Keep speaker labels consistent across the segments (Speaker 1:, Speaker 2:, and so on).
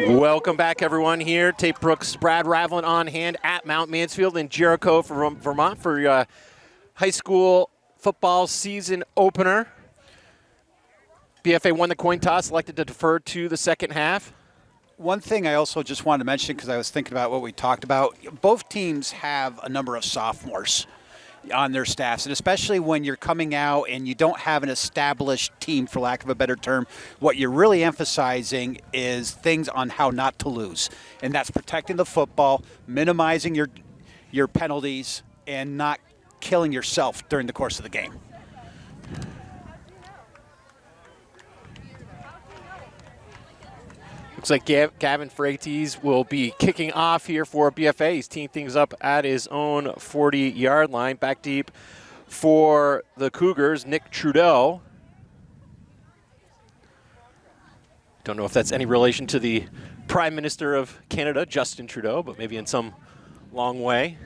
Speaker 1: Welcome back, everyone. Here, Tate Brooks, Brad Ravlin on hand at Mount Mansfield in Jericho, Vermont, for high school football season opener. BFA won the coin toss, elected to defer to the second half.
Speaker 2: One thing I also just wanted to mention, because I was thinking about what we talked about, both teams have a number of sophomores on their staffs, and especially when you're coming out and you don't have an established team, for lack of a better term, what you're really emphasizing is things on how not to lose, and that's protecting the football, minimizing your penalties, and not killing yourself during the course of the game.
Speaker 1: Looks like Gavin Freites will be kicking off here for BFA. He's teeing things up at his own 40-yard line. Back deep for the Cougars, Nick Trudeau. Don't know if that's any relation to the Prime Minister of Canada, Justin Trudeau, but maybe in some long way.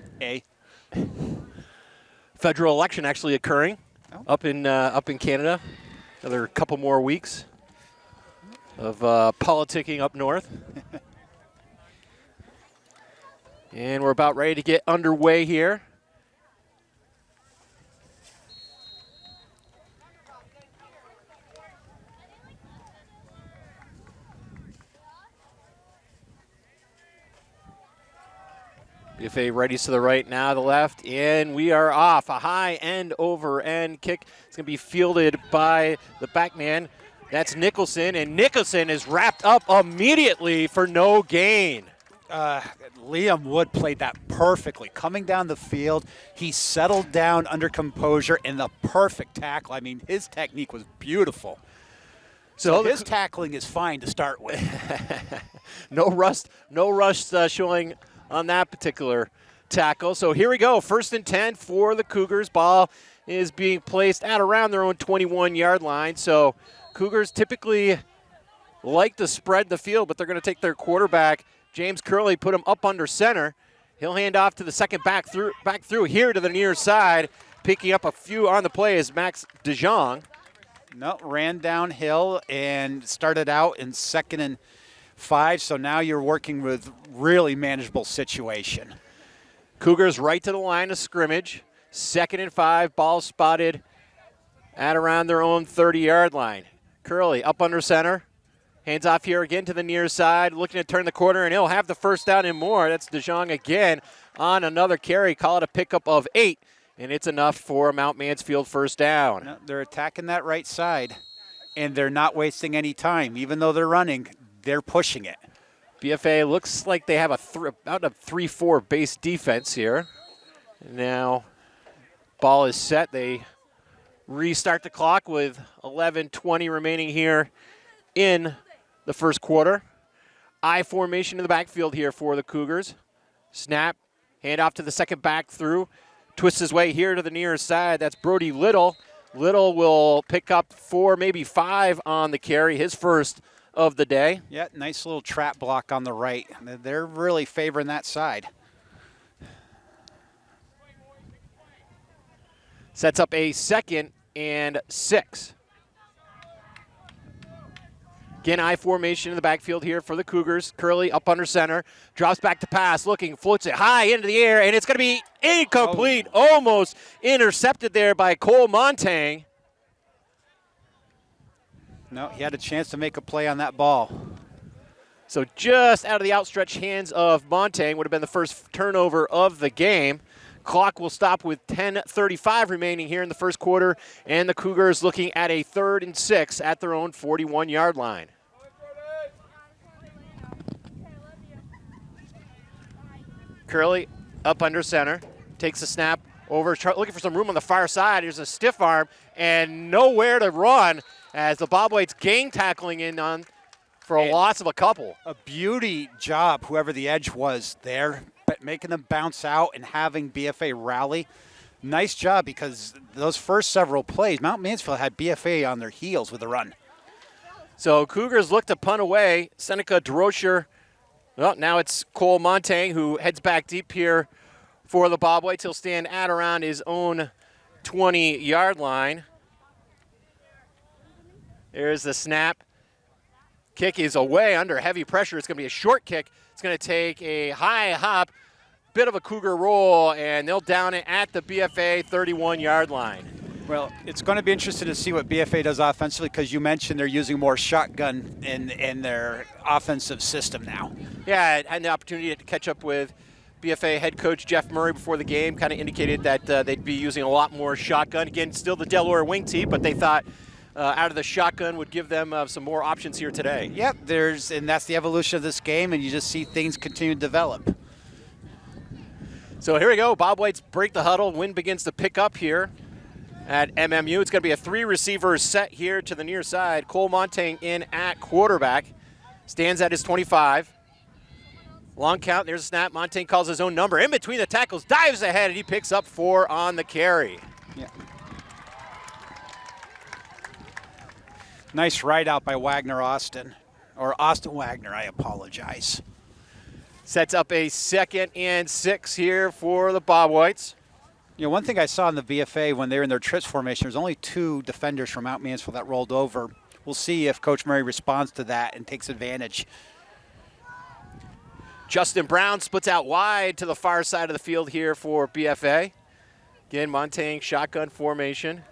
Speaker 1: Federal election actually occurring up in Canada. Another couple more weeks of politicking up north. And we're about ready to get underway here. BFA righties to the right, now the left, and we are off. A high end over end kick. It's going to be fielded by the back man. That's Nicholson, and Nicholson is wrapped up immediately for no gain.
Speaker 2: Liam Wood played that perfectly. Coming down the field, he settled down under composure in the perfect tackle. I mean, his technique was beautiful. So his tackling is fine to start with.
Speaker 1: No rush showing on that particular tackle. So here we go, 1st and 10 for the Cougars. Ball is being placed at around their own 21-yard line. So Cougars typically like to spread the field, but they're going to take their quarterback, James Curley, put him up under center. He'll hand off to the second back through here to the near side. Picking up a few on the play is Max DeJong.
Speaker 2: No, ran downhill and started out in 2nd and 5, so now you're working with really manageable situation.
Speaker 1: Cougars right to the line of scrimmage. 2nd and 5, ball spotted at around their own 30-yard line. Curley up under center. Hands off here again to the near side, looking to turn the corner, and he'll have the first down and more. That's DeJong again on another carry. Call it a pickup of 8, and it's enough for a Mount Mansfield first down.
Speaker 2: No, they're attacking that right side, and they're not wasting any time. Even though they're running, they're pushing it.
Speaker 1: BFA looks like they have about a 3-4 base defense here. Now, ball is set. They restart the clock with 11:20 remaining here in the first quarter. I formation in the backfield here for the Cougars. Snap, hand off to the second back through. Twists his way here to the near side. That's Brody Little. Little will pick up 4, maybe 5 on the carry, his first of the day.
Speaker 2: Yeah, nice little trap block on the right. They're really favoring that side.
Speaker 1: Sets up a 2nd and 6. Again, I formation in the backfield here for the Cougars. Curley up under center, drops back to pass, looking, floats it high into the air, and it's going to be incomplete. Almost intercepted there by Cole Montang.
Speaker 2: No, he had a chance to make a play on that ball.
Speaker 1: So just out of the outstretched hands of Montang would have been the first turnover of the game. Clock will stop with 10:35 remaining here in the first quarter, and the Cougars looking at a 3rd and 6 at their own 41-yard line. Curley up under center, takes a snap over, looking for some room on the far side. Here's a stiff arm and nowhere to run as the Bobwhites gang tackling in on for a loss of a couple.
Speaker 2: A beauty job, whoever the edge was there, but making them bounce out and having BFA rally. Nice job, because those first several plays, Mount Mansfield had BFA on their heels with a run.
Speaker 1: So Cougars look to punt away. Seneca DeRocher. Well, now it's Cole Montaigne who heads back deep here for the Bobwhites. He'll stand at around his own 20-yard line. There's the snap. Kick is away under heavy pressure. It's going to be a short kick. It's going to take a high hop, bit of a Cougar roll, and they'll down it at the BFA 31-yard line.
Speaker 2: Well, it's going to be interesting to see what BFA does offensively, because you mentioned they're using more shotgun in their offensive system now.
Speaker 1: Yeah, I had the opportunity to catch up with BFA head coach Jeff Murray before the game. Kind of indicated that they'd be using a lot more shotgun. Again, still the Delaware wing tee, but they thought out of the shotgun would give them some more options here today.
Speaker 2: Yep, and that's the evolution of this game, and you just see things continue to develop.
Speaker 1: So here we go. Bobwhites break the huddle. Wind begins to pick up here at MMU. It's going to be a 3-receiver set here to the near side. Cole Montaigne in at quarterback. Stands at his 25. Long count. There's a snap. Montaigne calls his own number. In between the tackles, dives ahead, and he picks up 4 on the carry.
Speaker 2: Yeah. Nice ride out by Wagner Austin. Or Austin Wagner, I apologize.
Speaker 1: Sets up a 2nd and 6 here for the Bobwhites.
Speaker 2: You know, one thing I saw in the BFA when they were in their trips formation, there's only 2 defenders from Mount Mansfield that rolled over. We'll see if Coach Murray responds to that and takes advantage.
Speaker 1: Justin Brown splits out wide to the far side of the field here for BFA. Again, Montaigne shotgun formation.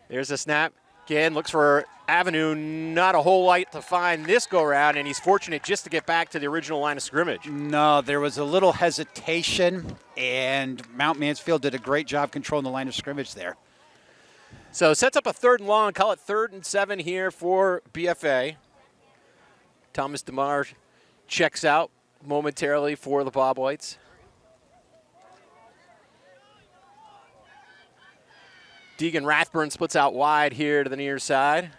Speaker 1: There's a snap. Again, looks for avenue. Not a whole lot to find this go-round, and he's fortunate just to get back to the original line of scrimmage.
Speaker 2: No, there was a little hesitation, and Mount Mansfield did a great job controlling the line of scrimmage there.
Speaker 1: So sets up a 3rd and long. Call it 3rd and 7 here for BFA. Thomas DeMar checks out momentarily for the Bobwhites. Deegan Rathburn splits out wide here to the near side.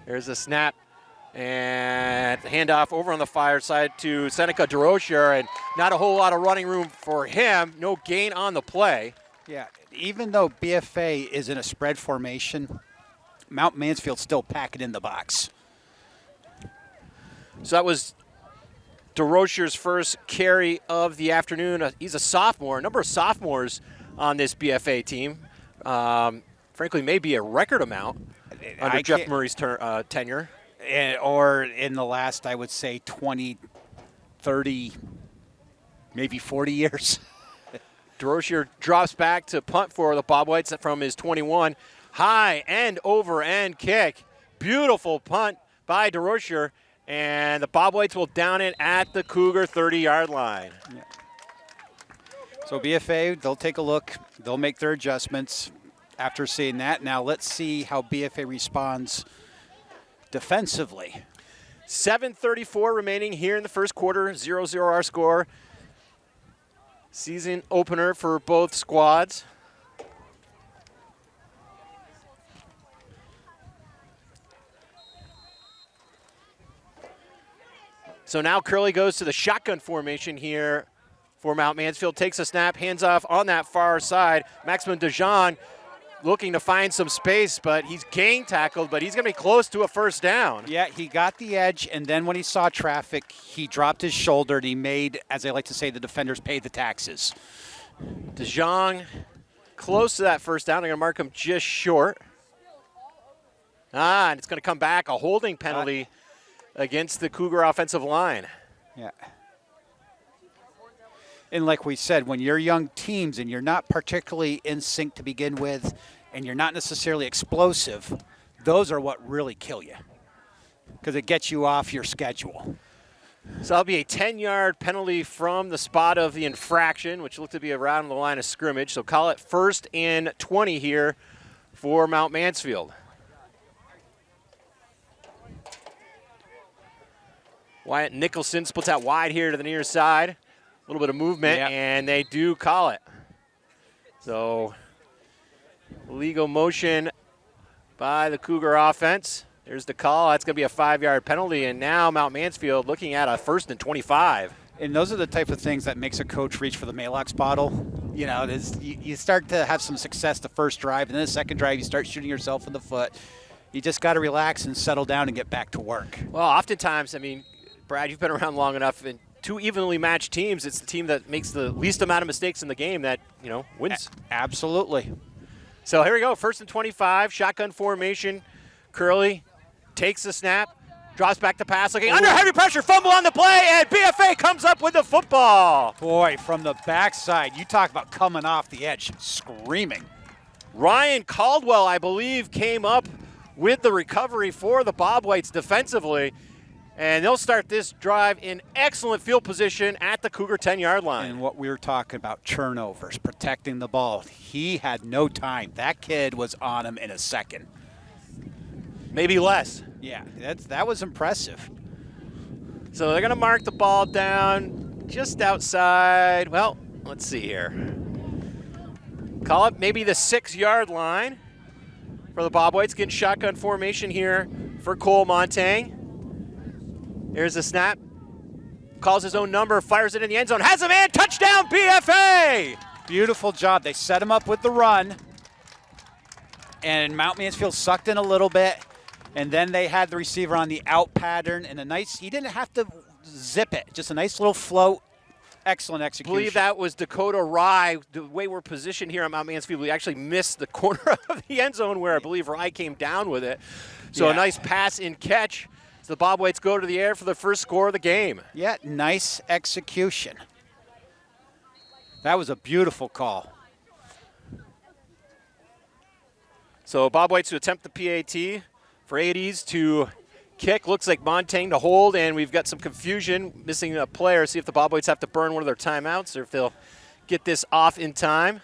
Speaker 1: There's a snap and handoff over on the far side to Seneca DeRocher, and not a whole lot of running room for him. No gain on the play.
Speaker 2: Yeah, even though BFA is in a spread formation, Mount Mansfield still pack it in the box.
Speaker 1: So that was DeRocher's first carry of the afternoon. He's a sophomore. A number of sophomores on this BFA team. Frankly, maybe a record amount under Jeff Murray's tenure.
Speaker 2: Or in the last, I would say, 20, 30, maybe 40 years.
Speaker 1: DeRocher drops back to punt for the Bobwhites from his 21. High end over end kick. Beautiful punt by DeRocher. And the Bobwhites will down it at the Cougar 30-yard line.
Speaker 2: Yeah. So BFA, they'll take a look. They'll make their adjustments after seeing that. Now let's see how BFA responds defensively.
Speaker 1: 7:34 remaining here in the first quarter. 0-0 our score. Season opener for both squads. So now Curley goes to the shotgun formation here for Mount Mansfield. Takes a snap, hands off on that far side. Maximum DeJean looking to find some space, but he's gang tackled, but he's going to be close to a first down.
Speaker 2: Yeah, he got the edge, and then when he saw traffic, he dropped his shoulder, and he made, as I like to say, the defenders pay the taxes.
Speaker 1: DeJean close to that first down. They're going to mark him just short. And it's going to come back, a holding penalty against the Cougar offensive line.
Speaker 2: Yeah. And like we said, when you're young teams and you're not particularly in sync to begin with, and you're not necessarily explosive, those are what really kill you, because it gets you off your schedule.
Speaker 1: So that'll be a 10-yard penalty from the spot of the infraction, which looked to be around the line of scrimmage. So call it 1st and 20 here for Mount Mansfield. Wyatt Nicholson splits out wide here to the near side. A little bit of movement, and they do call it. So Illegal motion by the Cougar offense. There's the call. That's going to be a 5-yard penalty, and now Mount Mansfield looking at a 1st and 25.
Speaker 2: And those are the type of things that makes a coach reach for the Malox bottle. You know, you start to have some success the first drive, and then the second drive you start shooting yourself in the foot. You just got to relax and settle down and get back to work.
Speaker 1: Well, oftentimes, I mean, Brad, you've been around long enough, and two evenly matched teams, it's the team that makes the least amount of mistakes in the game that, you know, wins.
Speaker 2: Absolutely.
Speaker 1: So here we go, 1st and 25, shotgun formation. Curley takes the snap, drops back to pass, looking under heavy pressure, fumble on the play, and BFA comes up with the football.
Speaker 2: Boy, from the backside, you talk about coming off the edge, screaming.
Speaker 1: Ryan Caldwell, I believe, came up with the recovery for the Bobwhites defensively, and they'll start this drive in excellent field position at the Cougar 10-yard line.
Speaker 2: And what we were talking about, turnovers, protecting the ball. He had no time. That kid was on him in a second.
Speaker 1: Maybe less.
Speaker 2: Yeah, that was impressive.
Speaker 1: So they're going to mark the ball down just outside, well, let's see here. Call it maybe the 6-yard line for the Bobwhites. Getting shotgun formation here for Cole Montang. There's the snap. Calls his own number, fires it in the end zone. Has a man, touchdown BFA!
Speaker 2: Beautiful job. They set him up with the run. And Mount Mansfield sucked in a little bit. And then they had the receiver on the out pattern. And he didn't have to zip it. Just a nice little float. Excellent execution.
Speaker 1: I believe that was Dakota Rye. The way we're positioned here on Mount Mansfield, we actually missed the corner of the end zone where I believe Rye came down with it. So a nice pass in catch. So the Bobwhites go to the air for the first score of the game.
Speaker 2: Yeah, nice execution. That was a beautiful call.
Speaker 1: So Bobwhites to attempt the PAT. Frades to kick. Looks like Montaigne to hold, and we've got some confusion, missing a player. See if the Bobwhites have to burn one of their timeouts or if they'll get this off in time.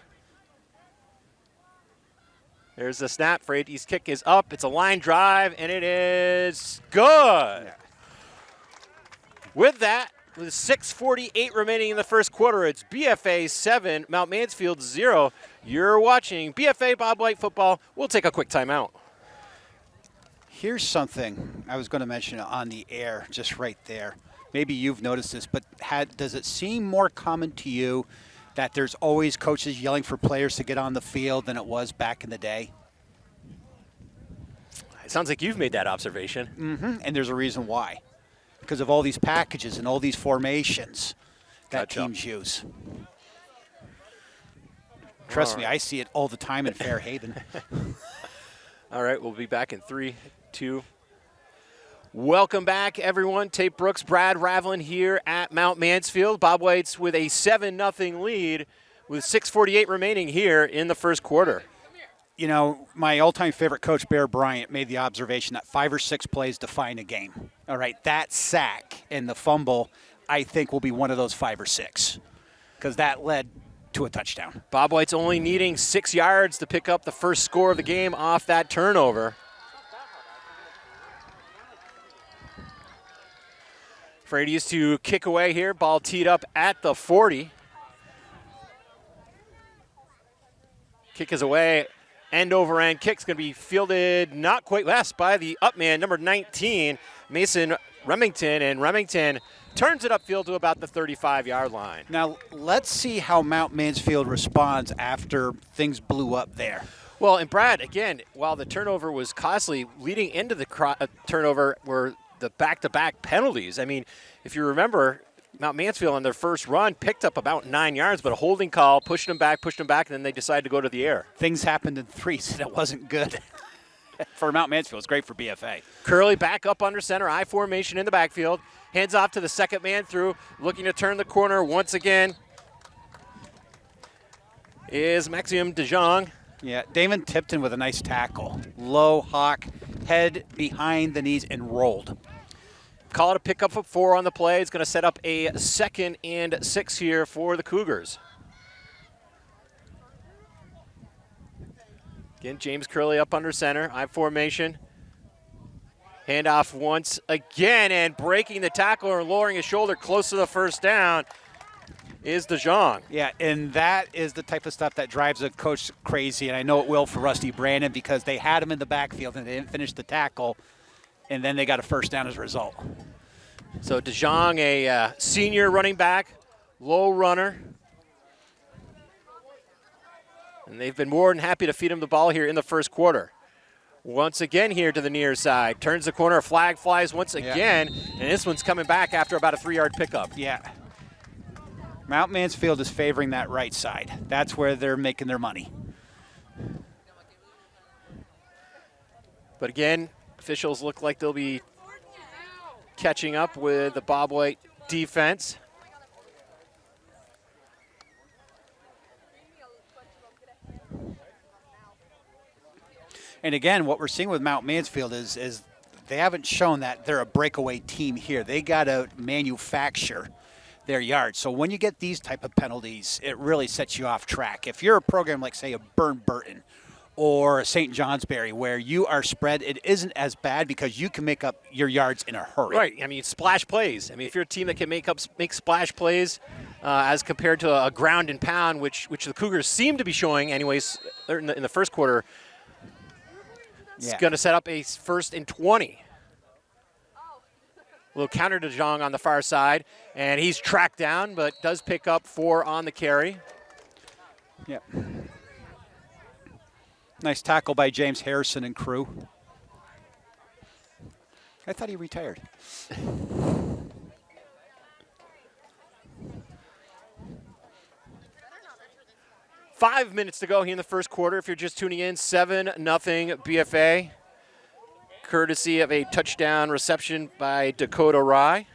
Speaker 1: There's the snap. Frades' kick is up. It's a line drive, and it is good. Yeah. With that, with 6:48 remaining in the first quarter, it's BFA 7, Mount Mansfield 0. You're watching BFA Bobwhite football. We'll take a quick timeout.
Speaker 2: Here's something I was going to mention on the air, just right there. Maybe you've noticed this, but does it seem more common to you that there's always coaches yelling for players to get on the field than it was back in the day?
Speaker 1: It sounds like you've made that observation.
Speaker 2: Mm-hmm. And there's a reason why. Because of all these packages and all these formations that teams use. Trust me, I see it all the time in Fairhaven.
Speaker 1: All right, we'll be back in 3, 2. Welcome back, everyone. Tate Brooks, Brad Ravlin here at Mount Mansfield. Bobwhites with a 7-0 lead with 6:48 remaining here in the first quarter.
Speaker 2: You know, my all-time favorite coach, Bear Bryant, made the observation that 5 or 6 plays define a game. All right, that sack and the fumble, I think, will be one of those 5 or 6 because that led to a touchdown.
Speaker 1: Bobwhites only needing 6 yards to pick up the first score of the game off that turnover. Frades to kick away here. Ball teed up at the 40. Kick is away. End over end kick's going to be fielded not quite less by the up man, number 19, Mason Remington. And Remington turns it upfield to about the 35-yard line.
Speaker 2: Now, let's see how Mount Mansfield responds after things blew up there.
Speaker 1: Well, and Brad, again, while the turnover was costly, leading into the turnover were the back-to-back penalties. I mean, if you remember, Mount Mansfield on their first run picked up about 9 yards, but a holding call pushed them back, and then they decided to go to the air.
Speaker 2: Things happened in threes. That wasn't good for Mount Mansfield. It's great for BFA.
Speaker 1: Curley back up under center, I formation in the backfield. Hands off to the second man through, looking to turn the corner once again is Maxime DeJong.
Speaker 2: Yeah, Damon Tipton with a nice tackle. Low hawk, head behind the knees, and rolled.
Speaker 1: Call it a pickup of 4 on the play. It's going to set up a 2nd and 6 here for the Cougars. Again, James Curley up under center, I formation. Handoff once again, and breaking the tackle or lowering his shoulder close to the first down is DeJong.
Speaker 2: Yeah, and that is the type of stuff that drives a coach crazy, and I know it will for Rusty Brandon because they had him in the backfield and they didn't finish the tackle, and then they got a first down as a result.
Speaker 1: So DeJong, a senior running back, low runner. And they've been more than happy to feed him the ball here in the first quarter. Once again here to the near side. Turns the corner, a flag flies once again, and this one's coming back after about a 3-yard pickup.
Speaker 2: Yeah. Mount Mansfield is favoring that right side. That's where they're making their money.
Speaker 1: But again, officials look like they'll be catching up with the Bobwhite defense.
Speaker 2: And again, what we're seeing with Mount Mansfield is they haven't shown that they're a breakaway team here. They got to manufacture their yards. So when you get these type of penalties, it really sets you off track. If you're a program like, say, a Burn Burton or a St. Johnsbury where you are spread, it isn't as bad because you can make up your yards in a hurry.
Speaker 1: Right. I mean, splash plays. I mean, if you're a team that can make splash plays as compared to a ground and pound, which the Cougars seem to be showing anyways in the first quarter, it's going to set up a 1st and 20. A little counter to DeJong on the far side, and he's tracked down, but does pick up 4 on the carry.
Speaker 2: Yep. Nice tackle by James Harrison and crew. I thought he retired.
Speaker 1: 5 minutes to go here in the first quarter. If you're just tuning in, 7-0 BFA. Courtesy of a touchdown reception by Dakota Rye.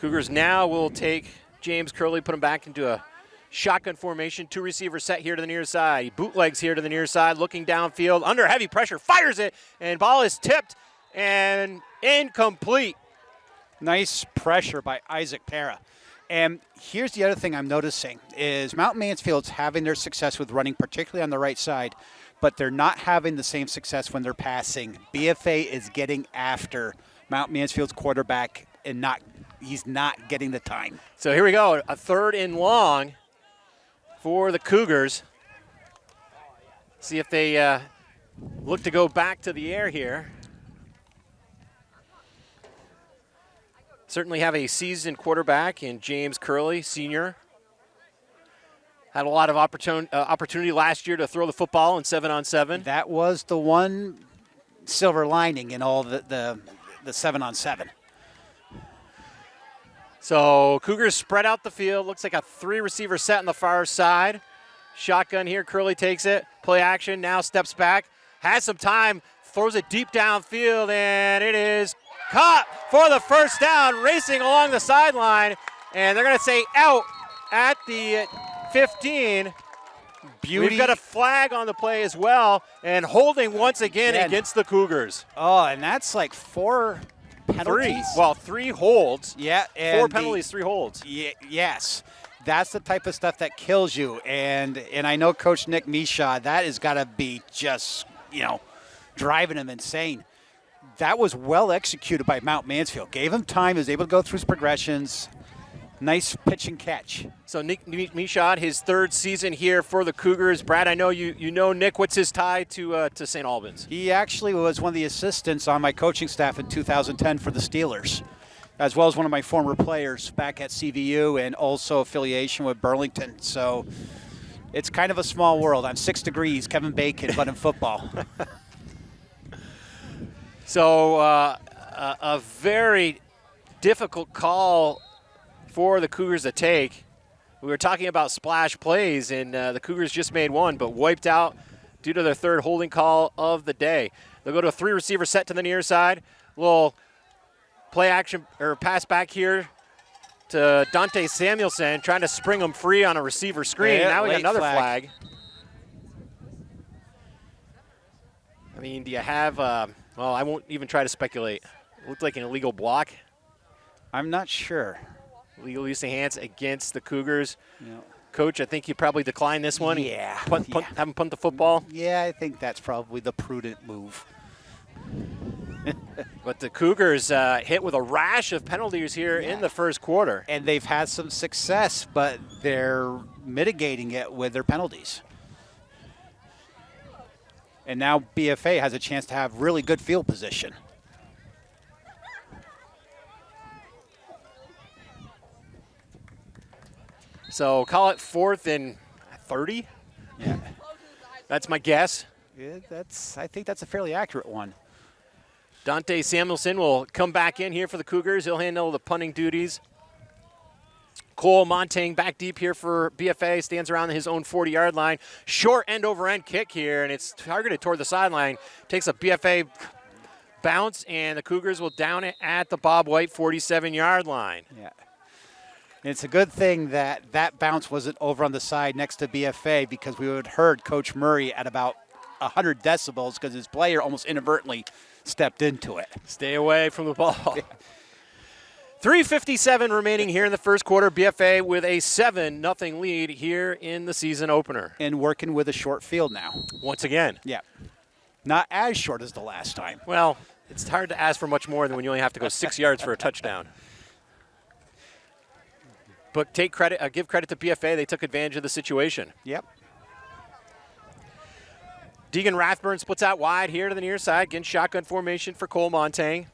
Speaker 1: Cougars now will take James Curley, put him back into a shotgun formation. 2 receiver set here to the near side. He bootlegs here to the near side, looking downfield, under heavy pressure, fires it, and ball is tipped and incomplete.
Speaker 2: Nice pressure by Isaac Para. And here's the other thing I'm noticing is Mount Mansfield's having their success with running, particularly on the right side, but they're not having the same success when they're passing. BFA is getting after Mount Mansfield's quarterback, and he's not getting the time.
Speaker 1: So here we go, a 3rd and long for the Cougars. See if they look to go back to the air here. Certainly have a seasoned quarterback in James Curley, senior. Had a lot of opportunity last year to throw the football in 7-on-7.
Speaker 2: That was the one silver lining in all the 7-on-7.
Speaker 1: So Cougars spread out the field. Looks like a 3-receiver set on the far side. Shotgun here. Curley takes it. Play action. Now steps back. Has some time. Throws it deep downfield, and it is caught for the first down, racing along the sideline, and they're going to say out at the 15.
Speaker 2: Beauty.
Speaker 1: We've got a flag on the play as well, and holding once again against the Cougars.
Speaker 2: Oh, and that's like 4 penalties.
Speaker 1: 3 holds.
Speaker 2: Yeah.
Speaker 1: 4 penalties, 3 holds.
Speaker 2: Yes. That's the type of stuff that kills you. And I know Coach Nick Misha, that has got to be just, driving him insane. That was well executed by Mount Mansfield. Gave him time, was able to go through his progressions. Nice pitch and catch.
Speaker 1: So Nick Michaud, his 3rd season here for the Cougars. Brad, I know you know Nick. What's his tie to St. Albans?
Speaker 2: He actually was one of the assistants on my coaching staff in 2010 for the Steelers, as well as one of my former players back at CVU and also affiliation with Burlington. So it's kind of a small world. I'm 6 degrees, Kevin Bacon, but in football.
Speaker 1: So a very difficult call for the Cougars to take. We were talking about splash plays, and the Cougars just made one, but wiped out due to their 3rd holding call of the day. They'll go to a 3-receiver set to the near side. Little play action or pass back here to Dante Samuelson, trying to spring him free on a receiver screen.
Speaker 2: Yeah,
Speaker 1: now we got another
Speaker 2: flag.
Speaker 1: I mean, do you have well, I won't even try to speculate. It looked like an illegal block.
Speaker 2: I'm not sure.
Speaker 1: Legal use of hands against the Cougars.
Speaker 2: Yeah.
Speaker 1: Coach, I think you probably decline this one.
Speaker 2: Yeah.
Speaker 1: Have him punt the football.
Speaker 2: Yeah, I think that's probably the prudent move.
Speaker 1: But the Cougars hit with a rash of penalties here in the first quarter.
Speaker 2: And they've had some success, but they're mitigating it with their penalties. And now BFA has a chance to have really good field position.
Speaker 1: So call it 4th and 30.
Speaker 2: Yeah.
Speaker 1: That's my guess.
Speaker 2: Yeah, I think that's a fairly accurate one.
Speaker 1: Dante Samuelson will come back in here for the Cougars. He'll handle the punting duties. Cole Montang back deep here for BFA, stands around his own 40-yard line. Short end-over-end kick here, and it's targeted toward the sideline. Takes a BFA bounce, and the Cougars will down it at the Bob White 47-yard line.
Speaker 2: Yeah. And it's a good thing that that bounce wasn't over on the side next to BFA, because we would have heard Coach Murray at about 100 decibels because his player almost inadvertently stepped into it.
Speaker 1: Stay away from the ball. 3:57 remaining here in the first quarter. BFA with a 7-0 lead here in the season opener.
Speaker 2: And working with a short field now.
Speaker 1: Once again.
Speaker 2: Yeah. Not as short as the last time.
Speaker 1: Well, it's hard to ask for much more than when you only have to go 6 yards for a touchdown. But give credit to BFA. They took advantage of the situation.
Speaker 2: Yep.
Speaker 1: Deegan Rathburn splits out wide here to the near side. Again, shotgun formation for Cole Montang.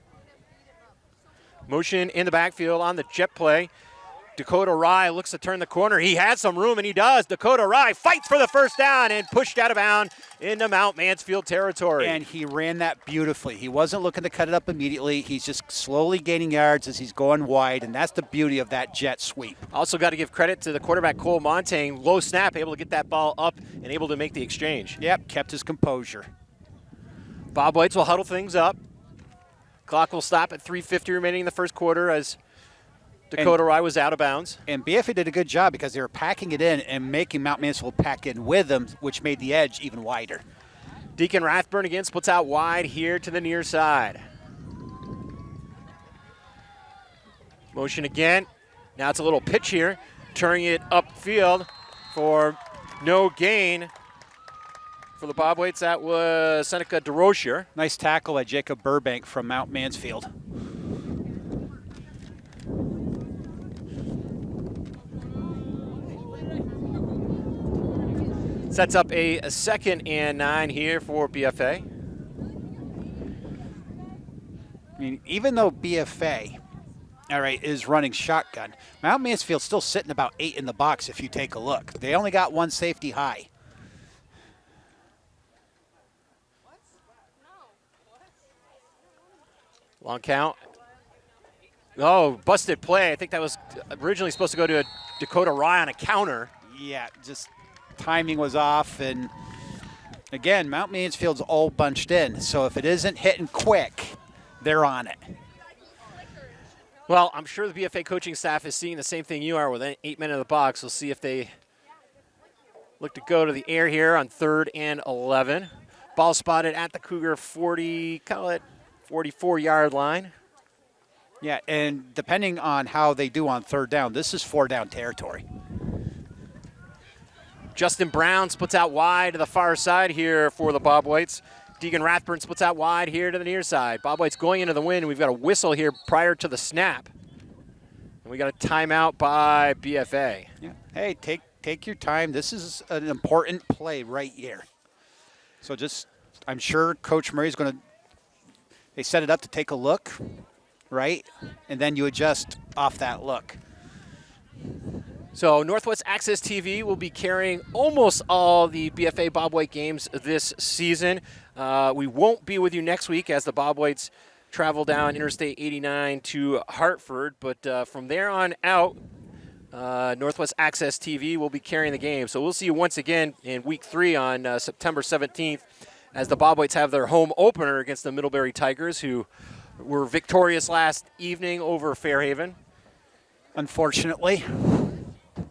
Speaker 1: Motion in the backfield on the jet play. Dakota Rye looks to turn the corner. He has some room, and he does. Dakota Rye fights for the first down and pushed out of bounds into Mount Mansfield territory.
Speaker 2: And he ran that beautifully. He wasn't looking to cut it up immediately. He's just slowly gaining yards as he's going wide, and that's the beauty of that jet sweep.
Speaker 1: Also got to give credit to the quarterback, Cole Montang. Low snap, able to get that ball up and able to make the exchange.
Speaker 2: Yep, kept his composure.
Speaker 1: Bob Whites will huddle things up. Clock will stop at 3:50 remaining in the first quarter as Dakota Rye was out of bounds.
Speaker 2: And BFA did a good job because they were packing it in and making Mount Mansfield pack in with them, which made the edge even wider.
Speaker 1: Deacon Rathburn again splits out wide here to the near side. Motion again. Now it's a little pitch here, turning it upfield for no gain. For the Bob Whites, that was Seneca DeRocher.
Speaker 2: Nice tackle by Jacob Burbank from Mount Mansfield.
Speaker 1: Sets up a 2nd and 9 here for BFA.
Speaker 2: I mean, even though BFA, is running shotgun, Mount Mansfield's still sitting about 8 in the box if you take a look. They only got one safety high.
Speaker 1: Long count. Oh, busted play. I think that was originally supposed to go to Dakota Rye on a counter.
Speaker 2: Yeah, just timing was off. And again, Mount Mansfield's all bunched in. So if it isn't hitting quick, they're on it.
Speaker 1: Well, I'm sure the BFA coaching staff is seeing the same thing you are with 8 men in the box. We'll see if they look to go to the air here on 3rd and 11. Ball spotted at the Cougar 44-yard line.
Speaker 2: Yeah, and depending on how they do on 3rd down, this is 4-down territory.
Speaker 1: Justin Brown splits out wide to the far side here for the Bob Whites. Deegan Rathburn splits out wide here to the near side. Bob White's going into the wind. We've got a whistle here prior to the snap. And we got a timeout by BFA.
Speaker 2: Yeah. Hey, take your time. This is an important play right here. So I'm sure Coach Murray's going to, they set it up to take a look, right? And then you adjust off that look.
Speaker 1: So Northwest Access TV will be carrying almost all the BFA Bob White games this season. We won't be with you next week as the Bob Whites travel down Interstate 89 to Hartford. But from there on out, Northwest Access TV will be carrying the game. So we'll see you once again in Week 3 on September 17th as the Bob Whites have their home opener against the Middlebury Tigers, who were victorious last evening over Fairhaven.
Speaker 2: Unfortunately,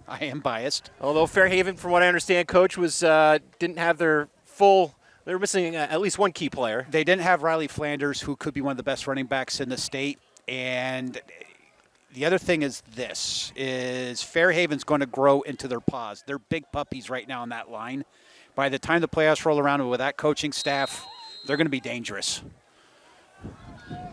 Speaker 2: I am biased.
Speaker 1: Although Fairhaven, from what I understand, Coach, didn't have their full. They were missing at least one key player.
Speaker 2: They didn't have Riley Flanders, who could be one of the best running backs in the state. And the other thing is Fairhaven's going to grow into their paws. They're big puppies right now on that line. By the time the playoffs roll around with that coaching staff, they're going to be dangerous.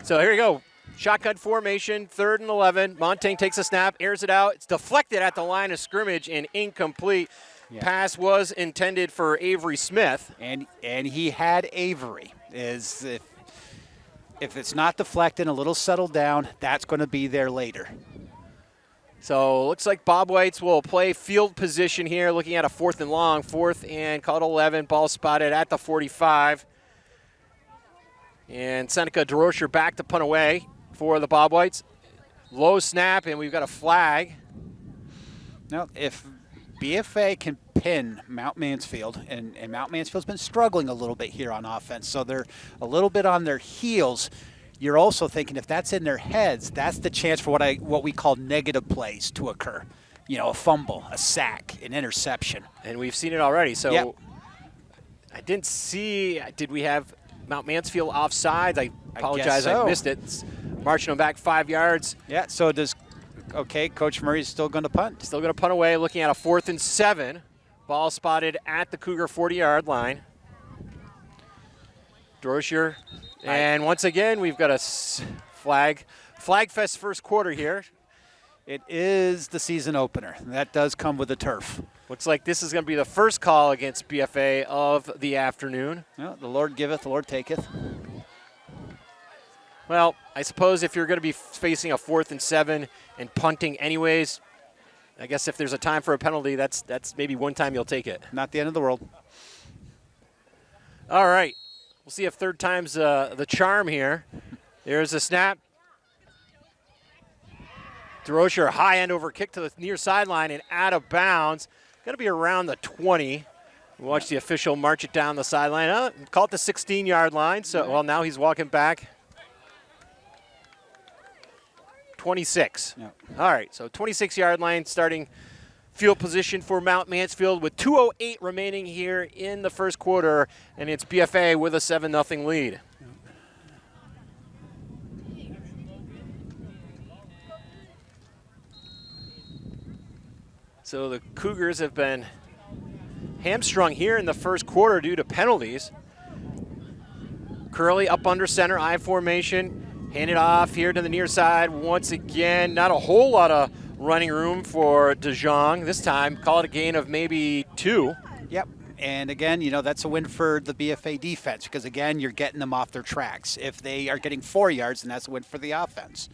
Speaker 1: So here we go. Shotgun formation, 3rd and 11. Montaigne takes a snap, airs it out. It's deflected at the line of scrimmage and incomplete. Yeah. Pass was intended for Avery Smith.
Speaker 2: And he had Avery. If it's not deflected, a little settled down, that's going to be there later.
Speaker 1: So looks like Bobwhites will play field position here, looking at a 4th and long, 4th and called 11. Ball spotted at the 45. And Seneca DeRocher back to punt away for the Bobwhites. Low snap, and we've got a flag.
Speaker 2: Now, if BFA can pin Mount Mansfield, and Mount Mansfield's been struggling a little bit here on offense, so they're a little bit on their heels. You're also thinking if that's in their heads, that's the chance for what we call negative plays to occur. You know, a fumble, a sack, an interception.
Speaker 1: And we've seen it already. So
Speaker 2: yep.
Speaker 1: I didn't see, did we have Mount Mansfield offsides? I apologize,
Speaker 2: I
Speaker 1: missed it. It's marching them back 5 yards.
Speaker 2: Yeah, so Coach Murray's still going to punt.
Speaker 1: Still going to punt away, looking at a 4th and 7. Ball spotted at the Cougar 40-yard line. Droshier. And once again, we've got a flag fest first quarter here.
Speaker 2: It is the season opener. That does come with the turf.
Speaker 1: Looks like this is going to be the first call against BFA of the afternoon.
Speaker 2: Well, the Lord giveth, the Lord taketh.
Speaker 1: Well, I suppose if you're going to be facing a 4th and 7 and punting anyways, I guess if there's a time for a penalty, that's maybe one time you'll take it.
Speaker 2: Not the end of the world.
Speaker 1: All right. We'll see if third time's the charm here. There's a snap. DeRocher, high end over kick to the near sideline and out of bounds. Going to be around the 20. Watch the official march it down the sideline. Call it the 16-yard line. So, well, now he's walking back. 26.
Speaker 2: Yep.
Speaker 1: All right, so 26-yard line starting field position for Mount Mansfield with 2:08 remaining here in the first quarter, and it's BFA with a 7-0 lead. So the Cougars have been hamstrung here in the first quarter due to penalties. Curley up under center, I formation, handed off here to the near side once again. Not a whole lot of running room for DeJong this time. Call it a gain of maybe 2.
Speaker 2: Yep. And again, you know, that's a win for the BFA defense because, again, you're getting them off their tracks. If they are getting 4 yards, then that's a win for the offense.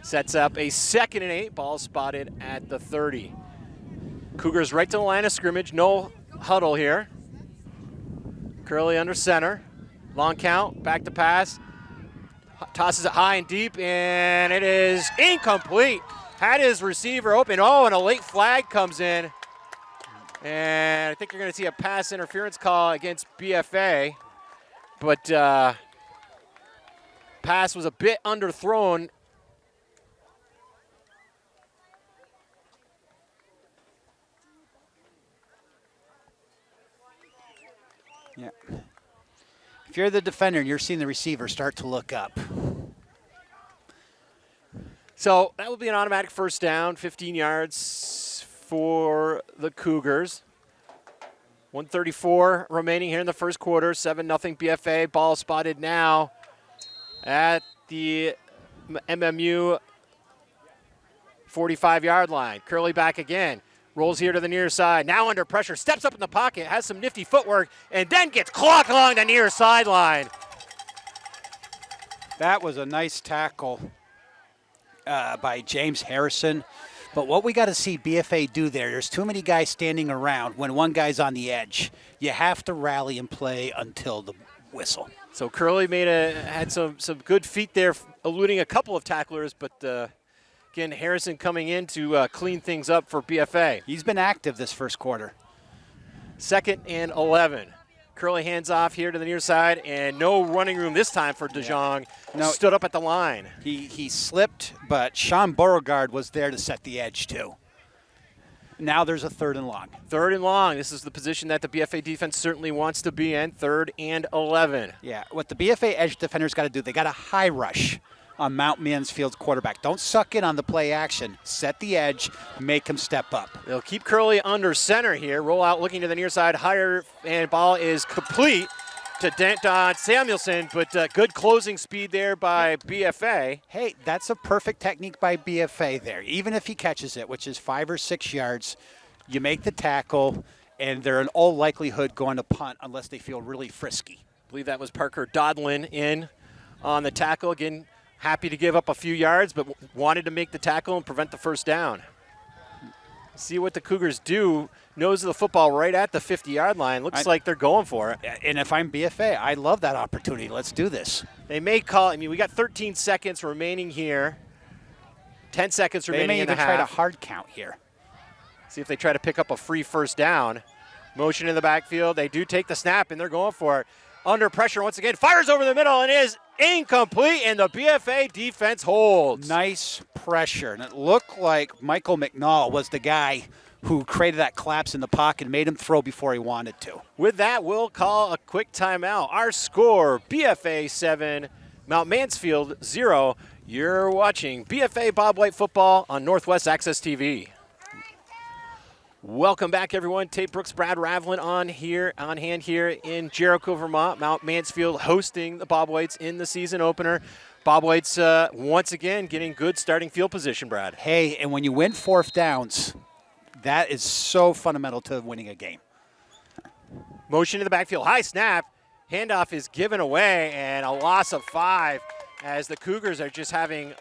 Speaker 1: Sets up a 2nd and 8. Ball spotted at the 30. Cougars right to the line of scrimmage. No huddle here. Curley under center. Long count. Back to pass. Tosses it high and deep, and it is incomplete. Had his receiver open. Oh, and a late flag comes in. And I think you're going to see a pass interference call against BFA. But pass was a bit underthrown.
Speaker 2: Yeah. If you're the defender and you're seeing the receiver start to look up.
Speaker 1: So that will be an automatic first down, 15 yards for the Cougars. 1:34 remaining here in the first quarter, 7-0 BFA. Ball spotted now at the MMU 45-yard line. Curley back again. Rolls here to the near side. Now under pressure. Steps up in the pocket. Has some nifty footwork. And then gets clocked along the near sideline.
Speaker 2: That was a nice tackle by James Harrison. But what we got to see BFA do there's too many guys standing around when one guy's on the edge. You have to rally and play until the whistle.
Speaker 1: So Curley had some good feet there, eluding a couple of tacklers, but again, Harrison coming in to clean things up for BFA.
Speaker 2: He's been active this first quarter.
Speaker 1: 2nd and 11. Curley hands off here to the near side, and no running room this time for DeJong.
Speaker 2: Yeah. No,
Speaker 1: stood up at the line.
Speaker 2: He slipped, but Sean Beauregard was there to set the edge too. Now there's a 3rd and long.
Speaker 1: 3rd and long. This is the position that the BFA defense certainly wants to be in. 3rd and 11.
Speaker 2: Yeah, what the BFA edge defenders got to do, they got to high rush on Mount Mansfield's quarterback. Don't suck in on the play action. Set the edge, make him step up.
Speaker 1: They'll keep Curley under center here. Roll out looking to the near side. Higher, and ball is complete. to Don Samuelson, but good closing speed there by BFA.
Speaker 2: Hey, that's a perfect technique by BFA there. Even if he catches it, which is 5 or 6 yards, you make the tackle, and they're in all likelihood going to punt unless they feel really frisky.
Speaker 1: I believe that was Parker Dodlin in on the tackle. Again, happy to give up a few yards, but wanted to make the tackle and prevent the first down. See what the Cougars do. Nose of the football right at the 50-yard line. Looks like they're going for it.
Speaker 2: And if I'm BFA, I love that opportunity. Let's do this.
Speaker 1: They may call. I mean, we got 13 seconds remaining here. 10 seconds remaining in the half.
Speaker 2: They may even try to hard count here.
Speaker 1: See if they try to pick up a free first down. Motion in the backfield. They do take the snap, and they're going for it. Under pressure once again. Fires over the middle and is incomplete, and the BFA defense holds.
Speaker 2: Nice pressure. And it looked like Michael McNall was the guy who created that collapse in the pocket and made him throw before he wanted to.
Speaker 1: With that, we'll call a quick timeout. Our score, BFA 7, Mount Mansfield 0. You're watching BFA Bobwhite Football on Northwest Access TV. Welcome back, everyone. Tate Brooks, Brad Ravlin on hand here in Jericho, Vermont. Mount Mansfield hosting the Bobwhites in the season opener. Bobwhites once again getting good starting field position, Brad.
Speaker 2: Hey, and when you win fourth downs, that is so fundamental to winning a game.
Speaker 1: Motion in the backfield, high snap. Handoff is given away, and a loss of 5 as the Cougars are just having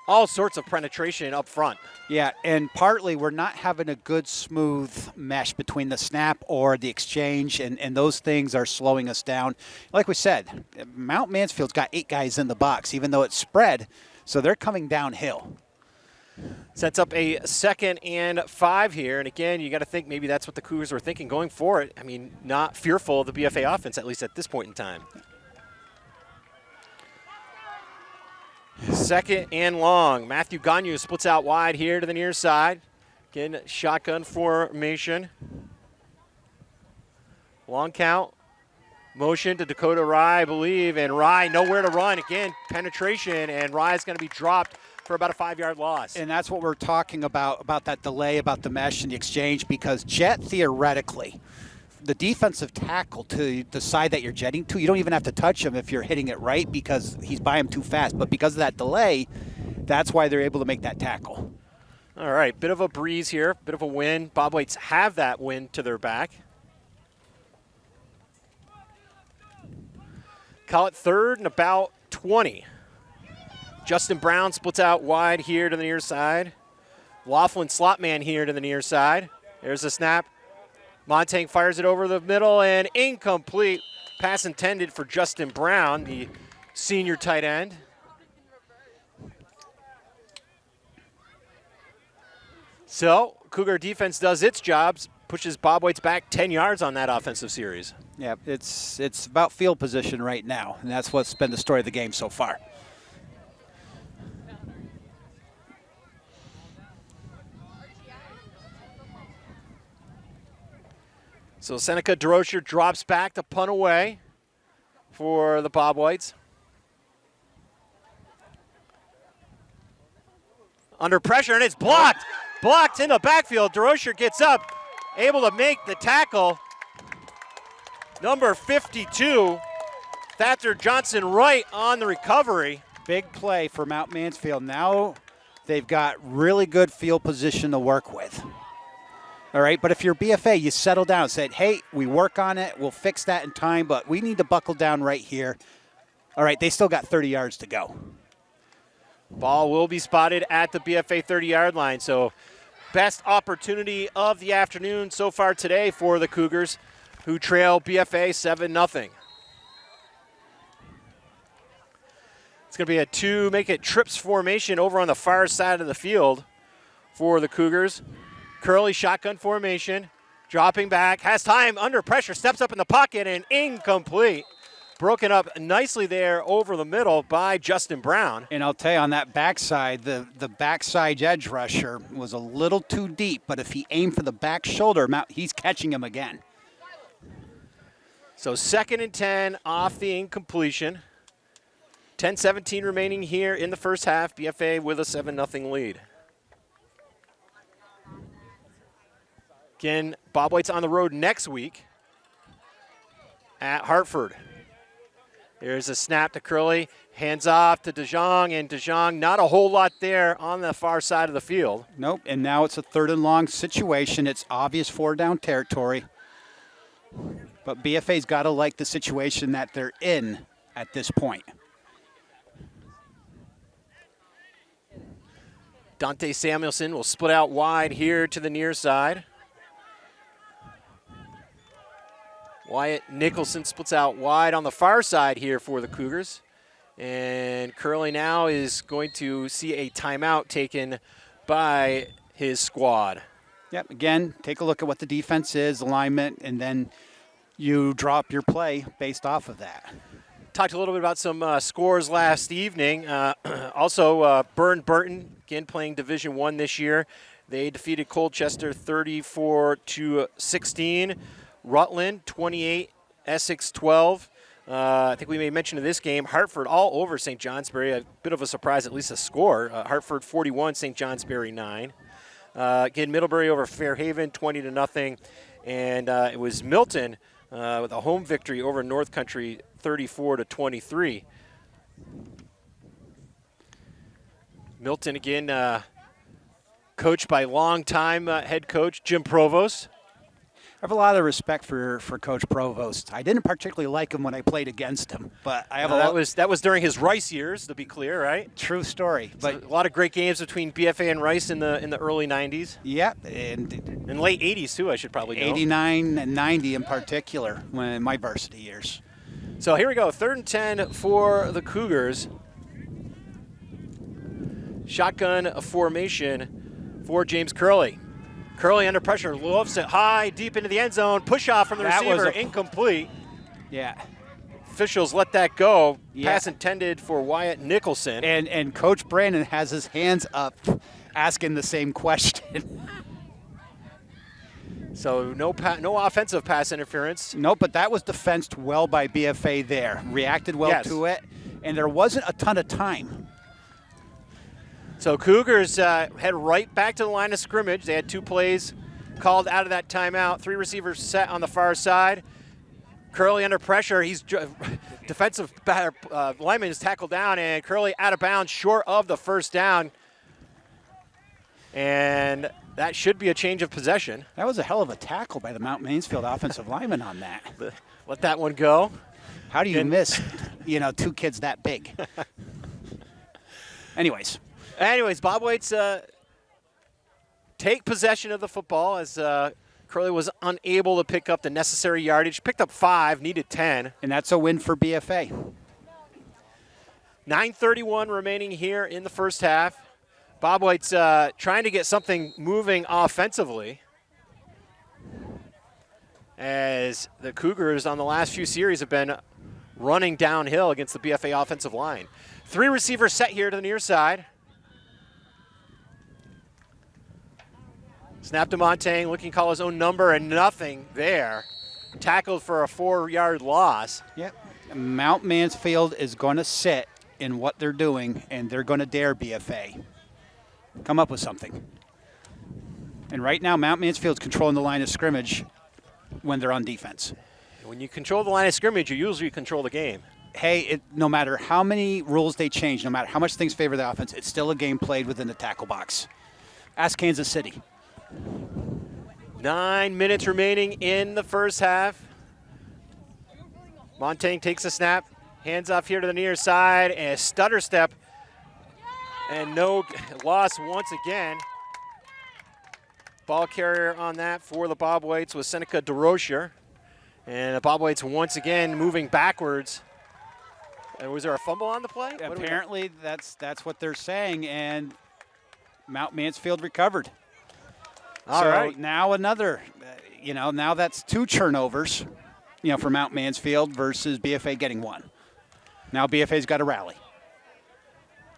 Speaker 1: all sorts of penetration up front.
Speaker 2: Yeah, and partly we're not having a good smooth mesh between the snap or the exchange, and those things are slowing us down. Like we said, Mount Mansfield's got 8 guys in the box, even though it's spread, so they're coming downhill.
Speaker 1: Sets up a 2nd and 5 here, and again, you got to think maybe that's what the Cougars were thinking going for it. I mean, not fearful of the BFA offense, at least at this point in time. 2nd and long. Matthew Gagnon splits out wide here to the near side. Again, shotgun formation. Long count. Motion to Dakota Rye, I believe, and Rye nowhere to run. Again, penetration, and Rye's going to be dropped for about a 5-yard loss.
Speaker 2: And that's what we're talking about that delay, about the mesh and the exchange, because jet theoretically, the defensive tackle to the side that you're jetting to, you don't even have to touch him if you're hitting it right because he's by him too fast. But because of that delay, that's why they're able to make that tackle.
Speaker 1: All right, bit of a breeze here, bit of a wind. Bobwhites have that wind to their back. Call it 3rd and about 20. Justin Brown splits out wide here to the near side. Laughlin slot man here to the near side. There's the snap. Montang fires it over the middle and incomplete. Pass intended for Justin Brown, the senior tight end. So Cougar defense does its jobs, pushes Bobwhites back 10 yards on that offensive series.
Speaker 2: Yeah, it's about field position right now, and that's what's been the story of the game so far.
Speaker 1: So Seneca DeRocher drops back to punt away for the Bobwhites. Under pressure, and it's blocked. Blocked in the backfield. DeRocher gets up, able to make the tackle. Number 52, Thatcher Johnson Wright on the recovery.
Speaker 2: Big play for Mount Mansfield. Now they've got really good field position to work with. All right, but if you're BFA, you settle down and say, hey, we work on it, we'll fix that in time, but we need to buckle down right here. All right, they still got 30 yards to go.
Speaker 1: Ball will be spotted at the BFA 30-yard line, so best opportunity of the afternoon so far today for the Cougars, who trail BFA 7-0. It's going to be a 2 make it trips formation over on the far side of the field for the Cougars. Curly shotgun formation, dropping back, has time, under pressure, steps up in the pocket, and incomplete. Broken up nicely there over the middle by Justin Brown.
Speaker 2: And I'll tell you, on that backside, the backside edge rusher was a little too deep, but if he aimed for the back shoulder, he's catching him again.
Speaker 1: So 2nd and 10 off the incompletion. 10-17 remaining here in the first half. BFA with a 7-0 lead. Again, Bobwhites on the road next week at Hartford. Here's a snap to Curley, hands off to DeJong, and DeJong not a whole lot there on the far side of the field.
Speaker 2: Nope, and now it's a 3rd and long situation. It's obvious 4-down territory. But BFA's got to like the situation that they're in at this point.
Speaker 1: Dante Samuelson will split out wide here to the near side. Wyatt Nicholson splits out wide on the far side here for the Cougars. And Curley now is going to see a timeout taken by his squad.
Speaker 2: Yep, again, take a look at what the defense is, alignment, and then you draw up your play based off of that.
Speaker 1: Talked a little bit about some scores last evening. Also, Burton, again playing Division I this year. They defeated Colchester 34-16. Rutland 28, Essex 12. I think we made mention of this game. Hartford all over St. Johnsbury. A bit of a surprise, at least a score. Hartford 41, St. Johnsbury 9. Again, Middlebury over Fairhaven 20-0. And it was Milton with a home victory over North Country 34-23. Milton again coached by longtime head coach Jim Provost.
Speaker 2: I have a lot of respect for Coach Provost. I didn't particularly like him when I played against him, but I have
Speaker 1: that was during his Rice years, to be clear, right?
Speaker 2: True story.
Speaker 1: But a lot of great games between BFA and Rice in the early 90s.
Speaker 2: Yeah, and
Speaker 1: late 80s too, I should probably know.
Speaker 2: 89 and 90 in particular, when my varsity years.
Speaker 1: So here we go, 3rd and 10 for the Cougars. Shotgun formation for James Curley. Curley under pressure, lofts it high, deep into the end zone. Push off from the receiver, incomplete.
Speaker 2: Yeah.
Speaker 1: Officials let that go.
Speaker 2: Yeah.
Speaker 1: Pass intended for Wyatt Nicholson.
Speaker 2: And Coach Brandon has his hands up asking the same question.
Speaker 1: So no offensive pass interference.
Speaker 2: Nope, but that was defensed well by BFA there. Reacted well to it, and there wasn't a ton of time.
Speaker 1: So Cougars head right back to the line of scrimmage. They had 2 plays called out of that timeout. 3 receivers set on the far side. Curley under pressure. He's defensive lineman is tackled down, and Curley out of bounds short of the first down. And that should be a change of possession.
Speaker 2: That was a hell of a tackle by the Mount Mansfield offensive lineman on that.
Speaker 1: Let that one go.
Speaker 2: How do you miss, 2 kids that big? Anyways,
Speaker 1: Bobwhites take possession of the football as Curley was unable to pick up the necessary yardage. Picked up 5, needed 10.
Speaker 2: And that's a win for BFA.
Speaker 1: 9:31 remaining here in the first half. Bobwhites trying to get something moving offensively, as the Cougars on the last few series have been running downhill against the BFA offensive line. 3 receivers set here to the near side. Snap to Montaigne, looking to call his own number, and nothing there. Tackled for a 4-yard loss.
Speaker 2: Yep. Mount Mansfield is going to sit in what they're doing, and they're going to dare BFA. Come up with something. And right now, Mount Mansfield's controlling the line of scrimmage when they're on defense.
Speaker 1: When you control the line of scrimmage, you usually control the game.
Speaker 2: Hey, no matter how many rules they change, no matter how much things favor the offense, it's still a game played within the tackle box. Ask Kansas City.
Speaker 1: 9 minutes remaining in the first half. Montaigne takes a snap, hands off here to the near side, and a stutter step, and no loss once again. Ball carrier on that for the Bobwhites was Seneca DeRocher. And the Bobwhites once again moving backwards. And was there a fumble on the play?
Speaker 2: Apparently that's what they're saying, and Mount Mansfield recovered.
Speaker 1: All right.
Speaker 2: Now another, now that's 2 turnovers, for Mount Mansfield versus BFA getting 1. Now BFA's got to rally.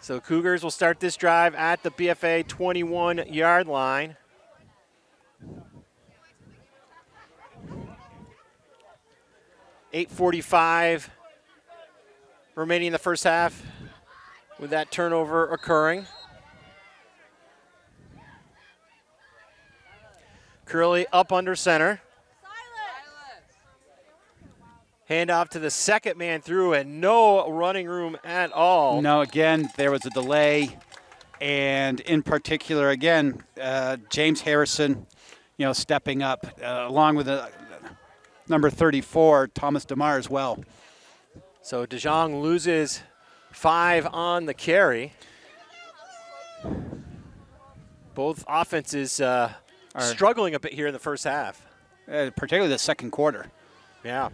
Speaker 1: So Cougars will start this drive at the BFA 21-yard line. .45 remaining in the first half with that turnover occurring. Curley up under center. Hand off to the second man through, and no running room at all.
Speaker 2: No, again, there was a delay. And in particular, again, James Harrison, stepping up, along with number 34, Thomas DeMar as well.
Speaker 1: So DeJong loses 5 on the carry. Both offenses are struggling a bit here in the first half.
Speaker 2: Particularly the second quarter.
Speaker 1: Yeah.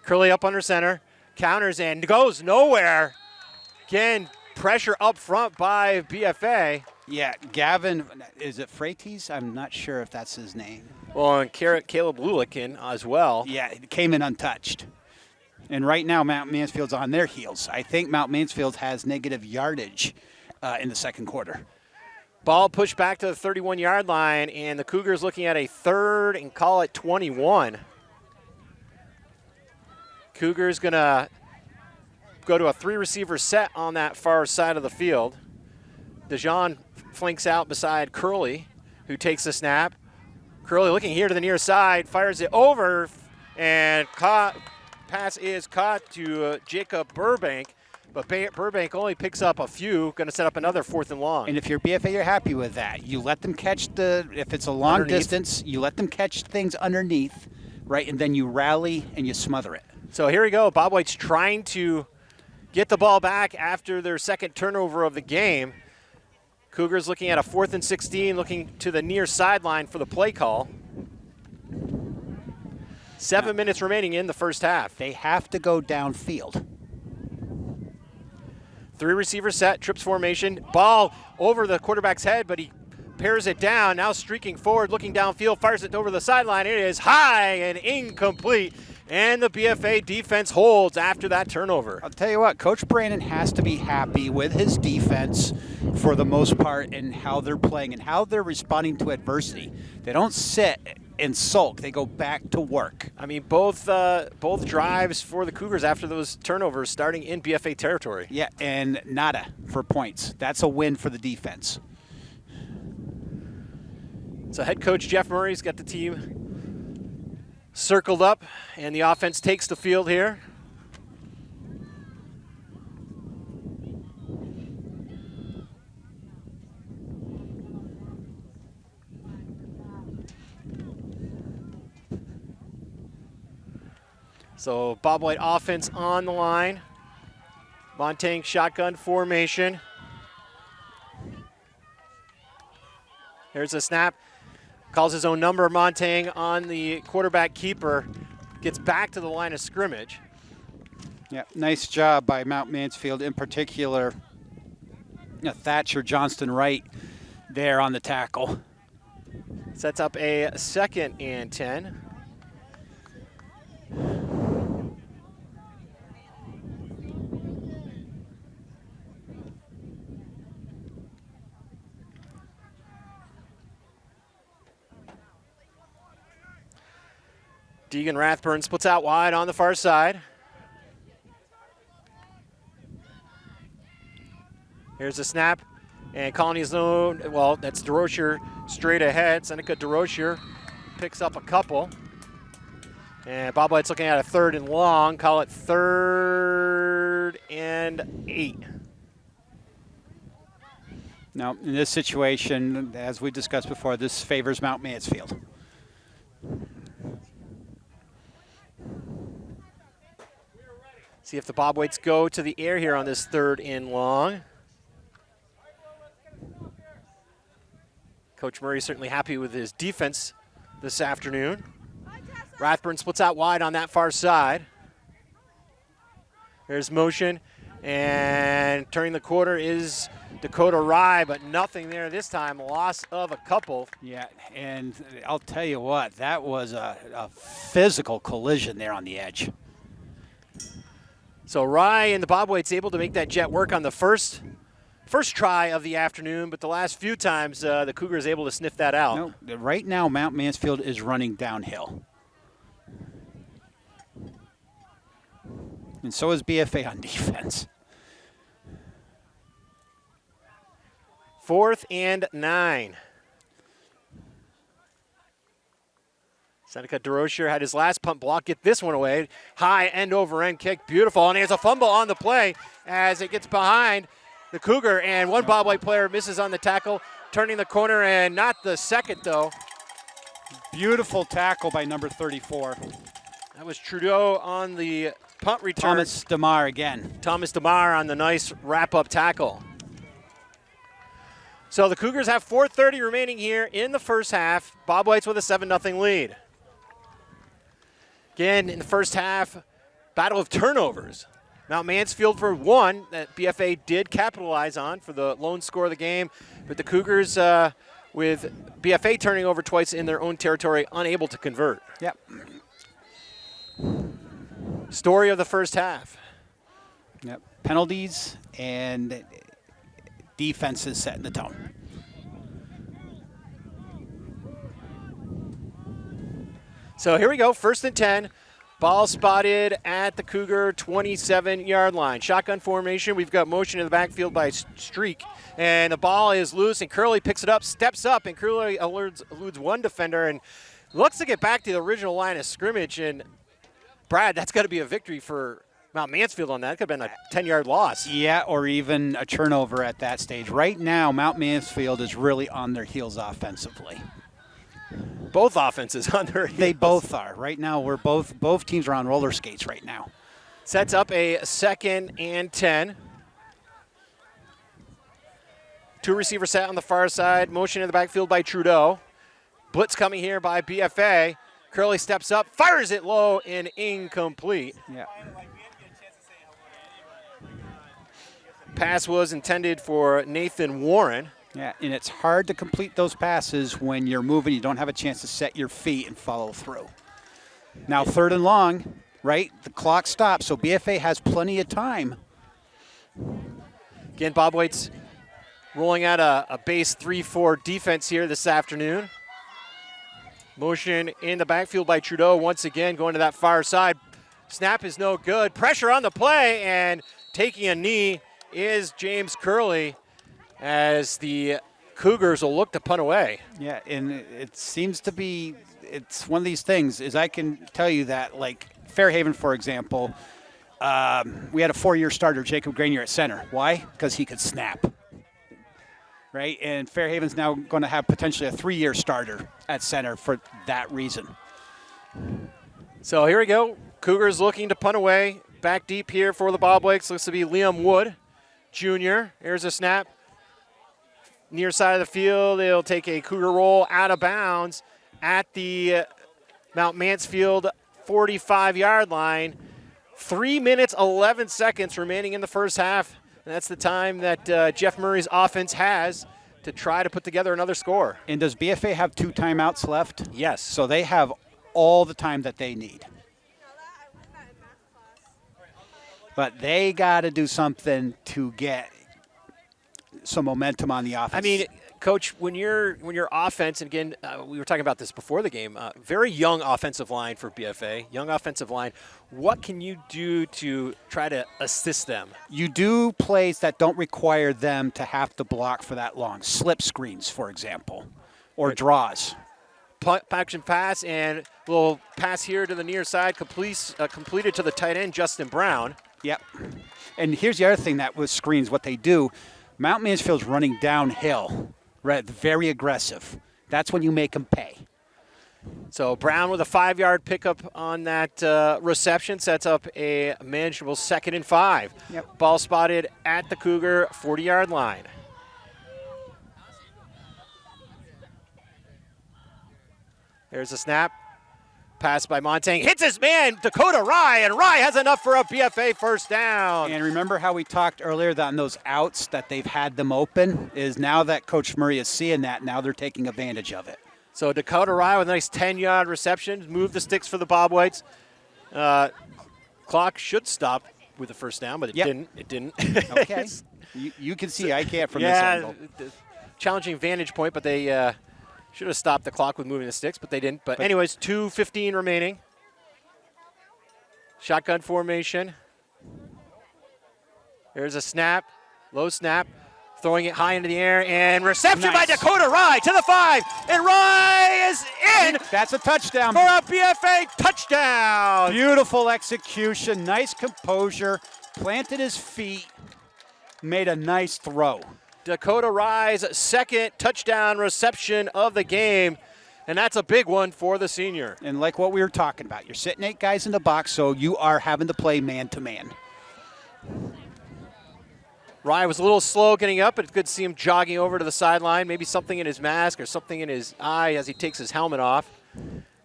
Speaker 1: Curley up under center, counters and goes nowhere. Again, pressure up front by BFA.
Speaker 2: Yeah, Gavin, is it Freites? I'm not sure if that's his name.
Speaker 1: Well, and Caleb Lulikin as well.
Speaker 2: Yeah, it came in untouched. And right now, Mount Mansfield's on their heels. I think Mount Mansfield has negative yardage in the second quarter.
Speaker 1: Ball pushed back to the 31-yard line, and the Cougars looking at a third and call it 21. Cougars going to go to a 3-receiver set on that far side of the field. DeJong flanks out beside Curley, who takes the snap. Curley looking here to the near side, fires it over, and pass is caught to Jacob Burbank. But Burbank only picks up a few, going to set up another 4th and long.
Speaker 2: And if you're BFA, you're happy with that. You let them catch if it's a long distance, you let them catch things underneath, right? And then you rally and you smother it.
Speaker 1: So here we go. Bobwhites trying to get the ball back after their second turnover of the game. Cougars looking at a 4th and 16, looking to the near sideline for the play call. 7 minutes remaining in the first half.
Speaker 2: They have to go downfield.
Speaker 1: 3-receiver set, trips formation, ball over the quarterback's head, but he pairs it down, now streaking forward, looking downfield, fires it over the sideline. It is high and incomplete, and the BFA defense holds after that turnover.
Speaker 2: I'll tell you what, Coach Brandon has to be happy with his defense for the most part and how they're playing and how they're responding to adversity. They don't sit and sulk. They go back to work.
Speaker 1: I mean, both drives for the Cougars after those turnovers starting in BFA territory.
Speaker 2: Yeah, and nada for points. That's a win for the defense.
Speaker 1: So head coach Jeff Murray's got the team circled up, and the offense takes the field here. So Bobwhite offense on the line. Montang shotgun formation. Here's a snap. Calls his own number. Montang on the quarterback keeper. Gets back to the line of scrimmage.
Speaker 2: Yeah, nice job by Mount Mansfield, in particular Thatcher Johnston Wright there on the tackle.
Speaker 1: Sets up a 2nd and 10. Deegan Rathburn splits out wide on the far side. Here's a snap, and Colony's known, well, that's DeRocher straight ahead. Seneca DeRocher picks up a couple. And Bobwhite's looking at a 3rd and long, call it 3rd and 8.
Speaker 2: Now, in this situation, as we discussed before, this favors Mount Mansfield.
Speaker 1: See if the Bobwhites go to the air here on this 3rd and long. Coach Murray certainly happy with his defense this afternoon. Rathburn splits out wide on that far side. There's motion, and turning the quarter is Dakota Rye, but nothing there this time. Loss of a couple.
Speaker 2: Yeah, and I'll tell you what, that was a physical collision there on the edge.
Speaker 1: So Rye and the Bobwhites able to make that jet work on the first try of the afternoon, but the last few times the Cougars able to sniff that out.
Speaker 2: No, right now Mount Mansfield is running downhill. And so is BFA on defense.
Speaker 1: 4th and 9. Seneca DeRocher had his last punt block. Get this one away. High end-over-end kick. Beautiful. And he has a fumble on the play as it gets behind the Cougar. And one Bobwhite player misses on the tackle, turning the corner, and not the second, though.
Speaker 2: Beautiful tackle by number 34.
Speaker 1: That was Trudeau on the punt return.
Speaker 2: Thomas DeMar again.
Speaker 1: Thomas DeMar on the nice wrap-up tackle. So the Cougars have 4:30 remaining here in the first half. Bobwhites with a 7-0 lead. Again, in the first half, battle of turnovers. Mount Mansfield for one that BFA did capitalize on for the lone score of the game, but the Cougars with BFA turning over twice in their own territory, unable to convert.
Speaker 2: Yep.
Speaker 1: Story of the first half.
Speaker 2: Yep. Penalties and defenses setting the tone.
Speaker 1: So here we go, 1st and 10. Ball spotted at the Cougar 27-yard line. Shotgun formation. We've got motion in the backfield by Streak. And the ball is loose, and Curley picks it up, steps up, and Curley eludes one defender and looks to get back to the original line of scrimmage. And, Brad, that's got to be a victory for Mount Mansfield on that. It could have been a 10-yard loss.
Speaker 2: Yeah, or even a turnover at that stage. Right now, Mount Mansfield is really on their heels offensively.
Speaker 1: Both offenses on their heels.
Speaker 2: They both are. Right now, both teams are on roller skates right now.
Speaker 1: Sets up a 2nd and 10. Two receivers set on the far side. Motion in the backfield by Trudeau. Blitz coming here by BFA. Curley steps up, fires it low, and incomplete.
Speaker 2: Yeah.
Speaker 1: Pass was intended for Nathan Warren.
Speaker 2: Yeah, and it's hard to complete those passes when you're moving. You don't have a chance to set your feet and follow through. Now, 3rd and long, right? The clock stops, so BFA has plenty of time.
Speaker 1: Again, Bobwhites rolling out a base 3-4 defense here this afternoon. Motion in the backfield by Trudeau once again going to that far side. Snap is no good. Pressure on the play, and taking a knee is James Curley as the Cougars will look to punt away.
Speaker 2: Yeah, and it seems to be, it's one of these things, is I can tell you that, like Fairhaven, for example, we had a 4-year starter, Jacob Grenier, at center. Why? Because he could snap. Right, and Fairhaven's now going to have potentially a 3-year starter at center for that reason.
Speaker 1: So here we go. Cougars looking to punt away. Back deep here for the Bobwhites. Looks to be Liam Wood, Jr. Here's a snap. Near side of the field, it'll take a Cougar roll out of bounds at the Mount Mansfield 45-yard line. 3 minutes, 11 seconds remaining in the first half. And that's the time that Jeff Murray's offense has to try to put together another score.
Speaker 2: And does BFA have 2 timeouts left?
Speaker 1: Yes.
Speaker 2: So they have all the time that they need. But they got to do something to get some momentum on the offense.
Speaker 1: I mean, Coach, when your offense, and again, we were talking about this before the game, very young offensive line for BFA, young offensive line. What can you do to try to assist them?
Speaker 2: You do plays that don't require them to have to block for that long. Slip screens, for example, or draws.
Speaker 1: Action pass and a little pass here to the near side, completed to the tight end, Justin Brown.
Speaker 2: Yep. And here's the other thing that with screens, what they do, Mount Mansfield's running downhill, right? Very aggressive. That's when you make them pay.
Speaker 1: So Brown with a 5-yard pickup on that reception sets up a manageable 2nd and 5.
Speaker 2: Yep.
Speaker 1: Ball spotted at the Cougar 40-yard line. There's a snap. Pass by Montang. Hits his man, Dakota Rye, and Rye has enough for a BFA first down.
Speaker 2: And remember how we talked earlier that on those outs that they've had them open is now that Coach Murray is seeing that, now they're taking advantage of it.
Speaker 1: So Dakota Rye with a nice 10-yard reception. Move the sticks for the Bobwhites. Clock should stop with the first down, but it didn't. It didn't.
Speaker 2: Okay. you can see I can't from this angle.
Speaker 1: Challenging vantage point, but they should have stopped the clock with moving the sticks, but they didn't. But anyways, 2:15 remaining. Shotgun formation. There's a snap, low snap. Throwing it high into the air, and reception by
Speaker 2: Nice.
Speaker 1: Dakota Rye to the 5, and Rye is in
Speaker 2: That's a touchdown.
Speaker 1: for a BFA touchdown.
Speaker 2: Beautiful execution, nice composure, planted his feet, made a nice throw.
Speaker 1: Dakota Rye's second touchdown reception of the game, and that's a big one for the senior.
Speaker 2: And like what we were talking about, you're sitting 8 guys in the box, so you are having to play man-to-man.
Speaker 1: Rye was a little slow getting up, but it's good to see him jogging over to the sideline. Maybe something in his mask or something in his eye as he takes his helmet off.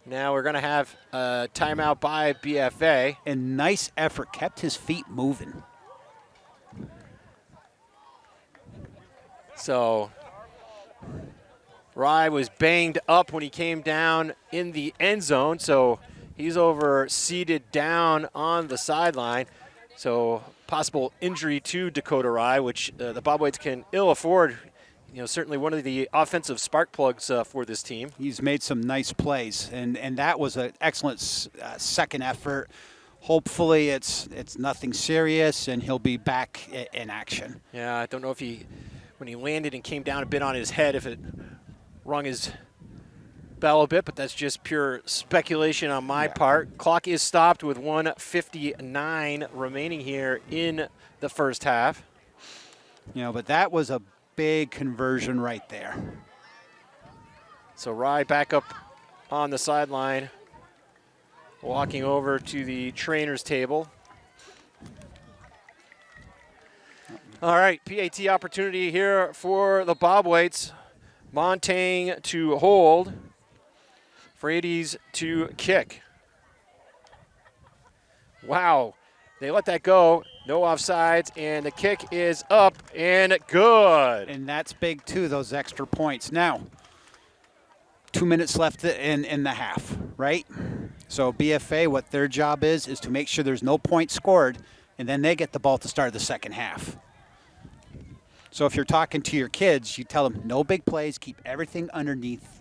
Speaker 1: Now we're going to have a timeout by BFA.
Speaker 2: And nice effort, kept his feet moving.
Speaker 1: So Rye was banged up when he came down in the end zone, so he's over seated down on the sideline. So possible injury to Dakota Rye, which the Bobwhites can ill afford. You know, certainly one of the offensive spark plugs for this team.
Speaker 2: He's made some nice plays, and that was an excellent second effort. Hopefully it's nothing serious, and he'll be back in action.
Speaker 1: Yeah, I don't know if when he landed and came down a bit on his head, if it rung his bell a bit, but that's just pure speculation on my part. Clock is stopped with 1:59 remaining here in the first half.
Speaker 2: You know, but that was a big conversion right there.
Speaker 1: So Rye back up on the sideline, walking over to the trainer's table. All right, PAT opportunity here for the Bobwhites. Montaigne to hold. Frady's to kick. Wow, they let that go. No offsides, and the kick is up and good.
Speaker 2: And that's big too, those extra points. Now, 2 minutes left in the half, right? So BFA, what their job is to make sure there's no points scored, and then they get the ball to start the second half. So if you're talking to your kids, you tell them no big plays, keep everything underneath.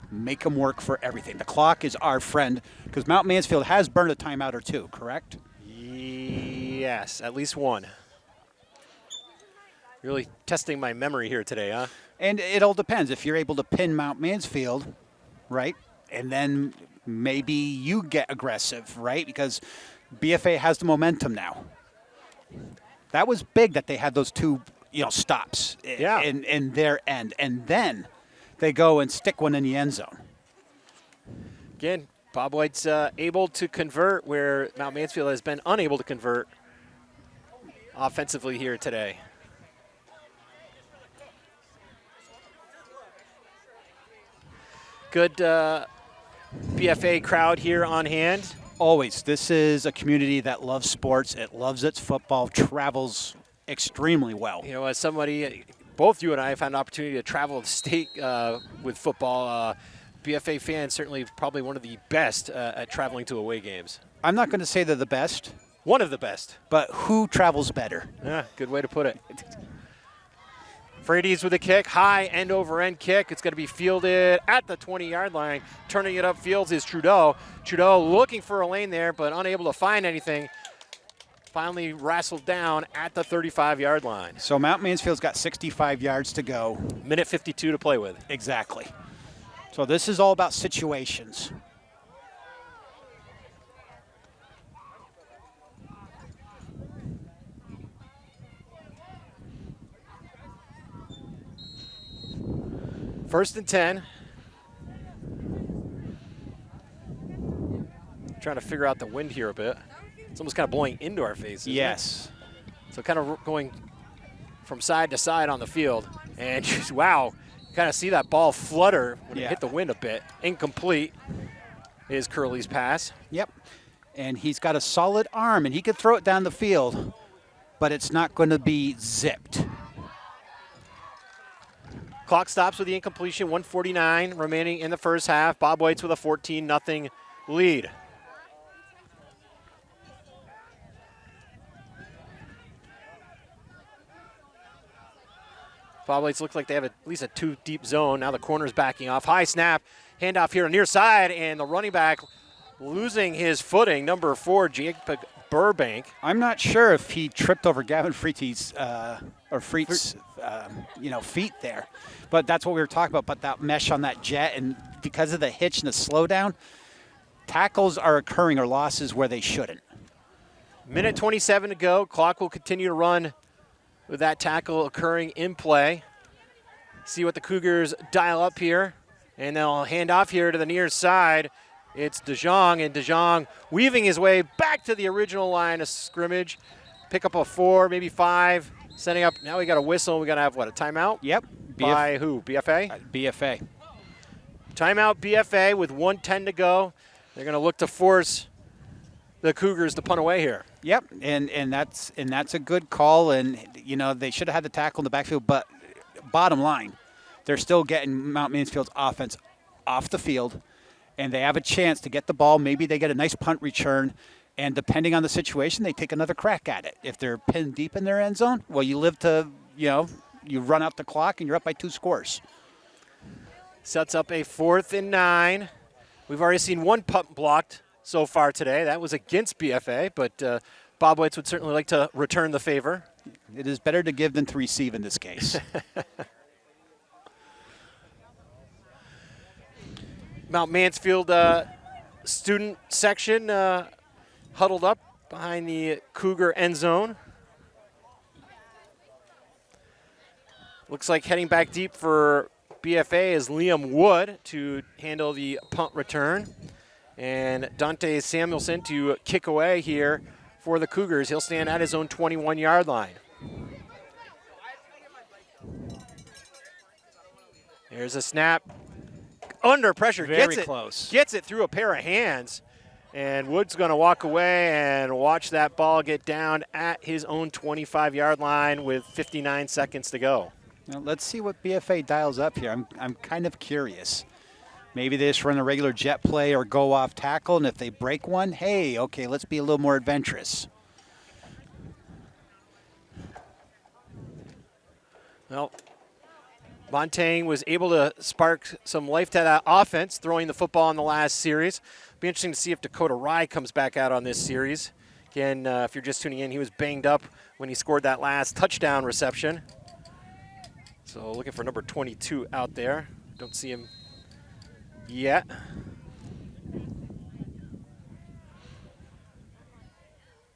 Speaker 2: Make them work for everything. The clock is our friend because Mount Mansfield has burned a timeout or two, correct?
Speaker 1: Yes, at least one. Really testing my memory here today, huh?
Speaker 2: And it all depends. If you're able to pin Mount Mansfield, right, and then maybe you get aggressive, right, because BFA has the momentum now. That was big that they had those two, stops in their end, and then they go and stick one in the end zone.
Speaker 1: Again, Bobwhites able to convert where Mount Mansfield has been unable to convert offensively here today. Good BFA crowd here on hand.
Speaker 2: Always. This is a community that loves sports. It loves its football, travels extremely well.
Speaker 1: You know, as somebody, both you and I have had an opportunity to travel the state with football. BFA fans certainly probably one of the best at traveling to away games.
Speaker 2: I'm not going to say they're the best.
Speaker 1: One of the best.
Speaker 2: But who travels better?
Speaker 1: Yeah, good way to put it. Frady's with a kick, high end over end kick. It's going to be fielded at the 20-yard line. Turning it upfield is Trudeau. Trudeau looking for a lane there, but unable to find anything. Finally wrestled down at the 35-yard line.
Speaker 2: So Mount Mansfield's got 65 yards to go.
Speaker 1: Minute 52 to play with.
Speaker 2: Exactly. So this is all about situations.
Speaker 1: First and 10. Trying to figure out the wind here a bit. It's almost kind of blowing into our faces.
Speaker 2: Yes.
Speaker 1: So kind of going from side to side on the field. And just, wow, you kind of see that ball flutter when it hit the wind a bit. Incomplete is Curley's pass.
Speaker 2: Yep. And he's got a solid arm, and he can throw it down the field, but it's not going to be zipped.
Speaker 1: Clock stops with the incompletion, 1:49 remaining in the first half. Bobwhites with a 14-0 lead. Bobwhites look like they have at least a two-deep zone. Now the corner's backing off. High snap, handoff here near side, and the running back losing his footing, number 4, Jake Burbank.
Speaker 2: I'm not sure if he tripped over Gavin Freet's feet there, but that's what we were talking about. But that mesh on that jet, and because of the hitch and the slowdown, tackles are occurring or losses where they shouldn't.
Speaker 1: Minute 27 to go. Clock will continue to run with that tackle occurring in play. See what the Cougars dial up here, and they'll hand off here to the near side. It's DeJong, and DeJong weaving his way back to the original line of scrimmage. Pick up a 4, maybe 5, setting up. Now we got a whistle. We got to have, what, a timeout?
Speaker 2: Yep.
Speaker 1: By who, BFA?
Speaker 2: BFA.
Speaker 1: Timeout BFA with 1:10 to go. They're going to look to force the Cougars to punt away here.
Speaker 2: Yep, and that's a good call, and they should have had the tackle in the backfield, but bottom line, they're still getting Mount Mansfield's offense off the field, and they have a chance to get the ball. Maybe they get a nice punt return, and depending on the situation, they take another crack at it. If they're pinned deep in their end zone, well, you live to, you run out the clock and you're up by 2 scores.
Speaker 1: Sets up a 4th and 9. We've already seen 1 punt blocked so far today. That was against BFA, but Bobwhites would certainly like to return the favor.
Speaker 2: It is better to give than to receive in this case.
Speaker 1: Mount Mansfield student section huddled up behind the Cougar end zone. Looks like heading back deep for BFA is Liam Wood to handle the punt return. And Dante Samuelson to kick away here for the Cougars. He'll stand at his own 21-yard line. There's a snap. Under pressure.
Speaker 2: Very close.
Speaker 1: Gets it through a pair of hands. And Wood's going to walk away and watch that ball get down at his own 25-yard line with 59 seconds to go.
Speaker 2: Now, let's see what BFA dials up here. I'm kind of curious. Maybe they just run a regular jet play or go off tackle, and if they break one, hey, okay, let's be a little more adventurous.
Speaker 1: Well, Montaigne was able to spark some life to that offense, throwing the football in the last series. Be interesting to see if Dakota Rye comes back out on this series. Again, if you're just tuning in, he was banged up when he scored that last touchdown reception. So looking for number 22 out there. Don't see him yet.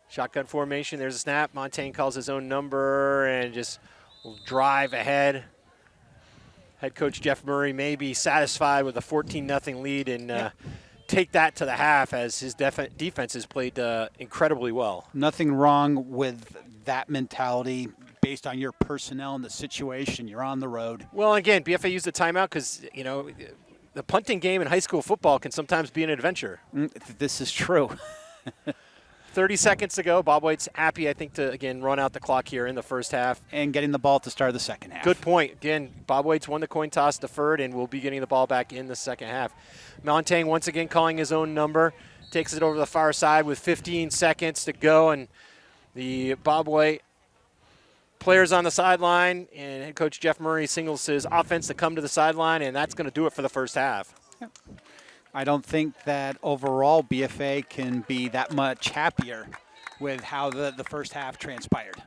Speaker 1: Shotgun formation, there's a snap. Montaigne calls his own number and just will drive ahead. Head coach Jeff Murray may be satisfied with a 14-0 lead and take that to the half as his defense has played incredibly well.
Speaker 2: Nothing wrong with that mentality based on your personnel and the situation. You're on the road.
Speaker 1: Well, again, BFA used the timeout because, the punting game in high school football can sometimes be an adventure.
Speaker 2: This is true.
Speaker 1: 30 seconds to go. Bobwhite's happy, I think, to, again, run out the clock here in the first half.
Speaker 2: And getting the ball at the start of the second half.
Speaker 1: Good point. Again, Bobwhite's won the coin toss, deferred, and will be getting the ball back in the second half. Montaigne once again calling his own number. Takes it over the far side with 15 seconds to go. And the Bobwhite players on the sideline, and head coach Jeff Murray signals his offense to come to the sideline, and that's going to do it for the first half.
Speaker 2: Yep. I don't think that overall BFA can be that much happier with how the first half transpired.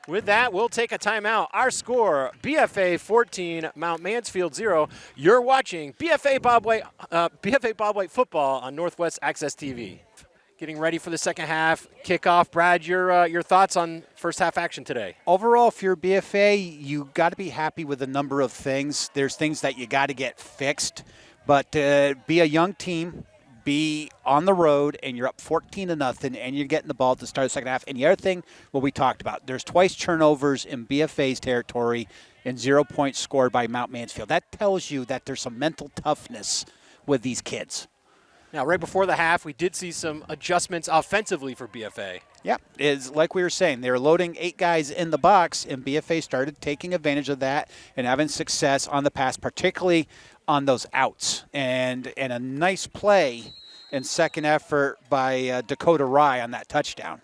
Speaker 1: With that, we'll take a timeout. Our score, BFA 14, Mount Mansfield 0. You're watching BFA Bobwhite football on Northwest Access TV. Getting ready for the second half kickoff. Brad, your thoughts on first half action today?
Speaker 2: Overall, if you're BFA, you got to be happy with a number of things. There's things that you got to get fixed. But be a young team, be on the road, and you're up 14-0, and you're getting the ball to start the second half. And the other thing, what we talked about, there's twice turnovers in BFA's territory and 0 points scored by Mount Mansfield. That tells you that there's some mental toughness with these kids.
Speaker 1: Now, right before the half, we did see some adjustments offensively for BFA.
Speaker 2: Yep, it's like we were saying, they were loading 8 guys in the box, and BFA started taking advantage of that and having success on the pass, particularly on those outs. And a nice play and second effort by Dakota Rye on that touchdown.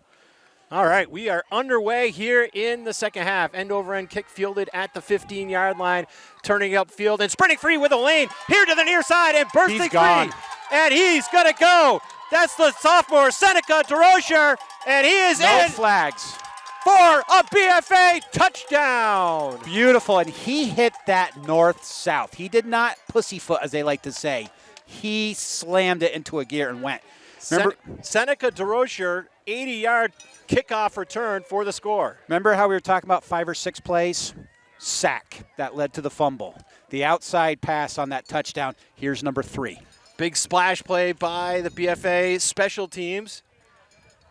Speaker 1: All right, we are underway here in the second half. End-over-end kick fielded at the 15-yard line, turning upfield and sprinting free with a lane here to the near side and bursting free. And he's going to go That's the sophomore, Seneca DeRocher, and he is
Speaker 2: No
Speaker 1: in
Speaker 2: flags.
Speaker 1: for a BFA touchdown.
Speaker 2: Beautiful, and he hit that north-south. He did not pussyfoot, as they like to say. He slammed it into a gear and went. Remember,
Speaker 1: Seneca DeRocher, 80-yard kickoff return for the score.
Speaker 2: remember how we were talking about 5 or 6 plays? Sack that led to the fumble. The outside pass on that touchdown. Here's number 3.
Speaker 1: Big splash play by the BFA special teams.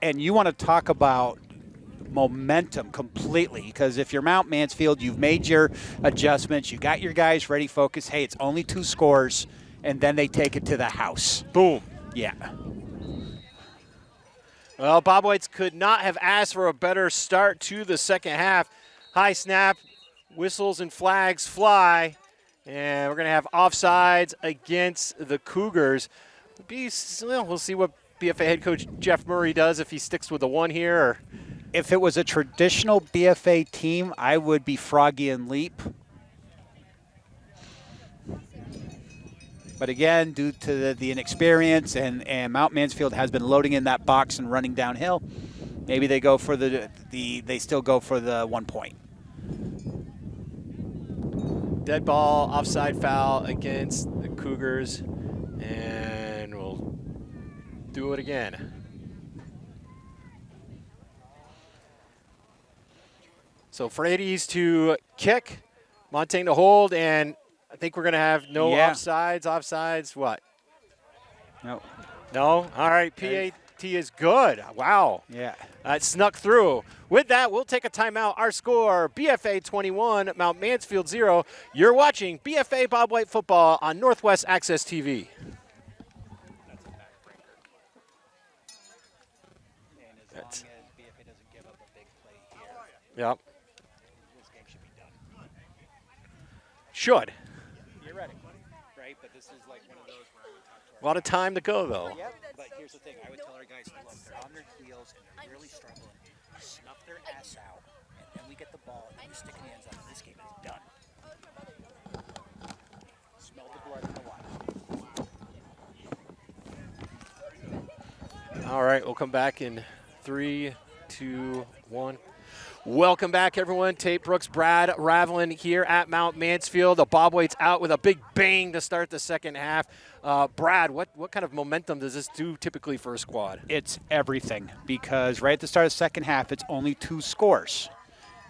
Speaker 2: And you want to talk about momentum completely, because if you're Mount Mansfield, you've made your adjustments, you got your guys ready, focused. Hey, it's only 2 scores, and then they take it to the house.
Speaker 1: Boom.
Speaker 2: Yeah.
Speaker 1: Well, Bobwhites could not have asked for a better start to the second half. High snap, whistles and flags fly, and we're going to have offsides against the Cougars. We'll see what BFA head coach Jeff Murray does, if he sticks with the 1 here. Or
Speaker 2: If it was a traditional BFA team, I would be froggy and leap. But again, due to the inexperience and Mount Mansfield has been loading in that box and running downhill, maybe they go for they still go for the 1 point.
Speaker 1: dead ball, offside foul against the Cougars, and we'll do it again. So Frady's to kick, Montaigne to hold, and I think we're going to have no offsides. Offsides, what?
Speaker 2: No.
Speaker 1: No? All right, PAT is good. Wow.
Speaker 2: Yeah.
Speaker 1: It snuck through. With that, we'll take a timeout. Our score, BFA 21, Mount Mansfield 0. You're watching BFA Bobwhite Football on Northwest Access TV. That's,
Speaker 2: BFA doesn't give up a big play here.
Speaker 1: yep.
Speaker 2: This game should be done.
Speaker 1: Should.
Speaker 2: Theoretically, right? But this is like one of those where I would talk to
Speaker 1: A lot of time to go, though.
Speaker 2: Yep, but here's the thing. I would tell our guys, look, they're on their heels and they're really struggling. Snuff their ass out, and then we get the ball and we stick in the end zone. This game is done. Smell the blood in the water.
Speaker 1: All right, we'll come back in 3, 2, 1. Welcome back, everyone. Tate Brooks, Brad Ravelin here at Mount Mansfield. The Bobwhites out with a big bang to start the second half. Brad, what kind of momentum does this do typically for a squad?
Speaker 2: It's everything, because right at the start of the second half, it's only 2 scores.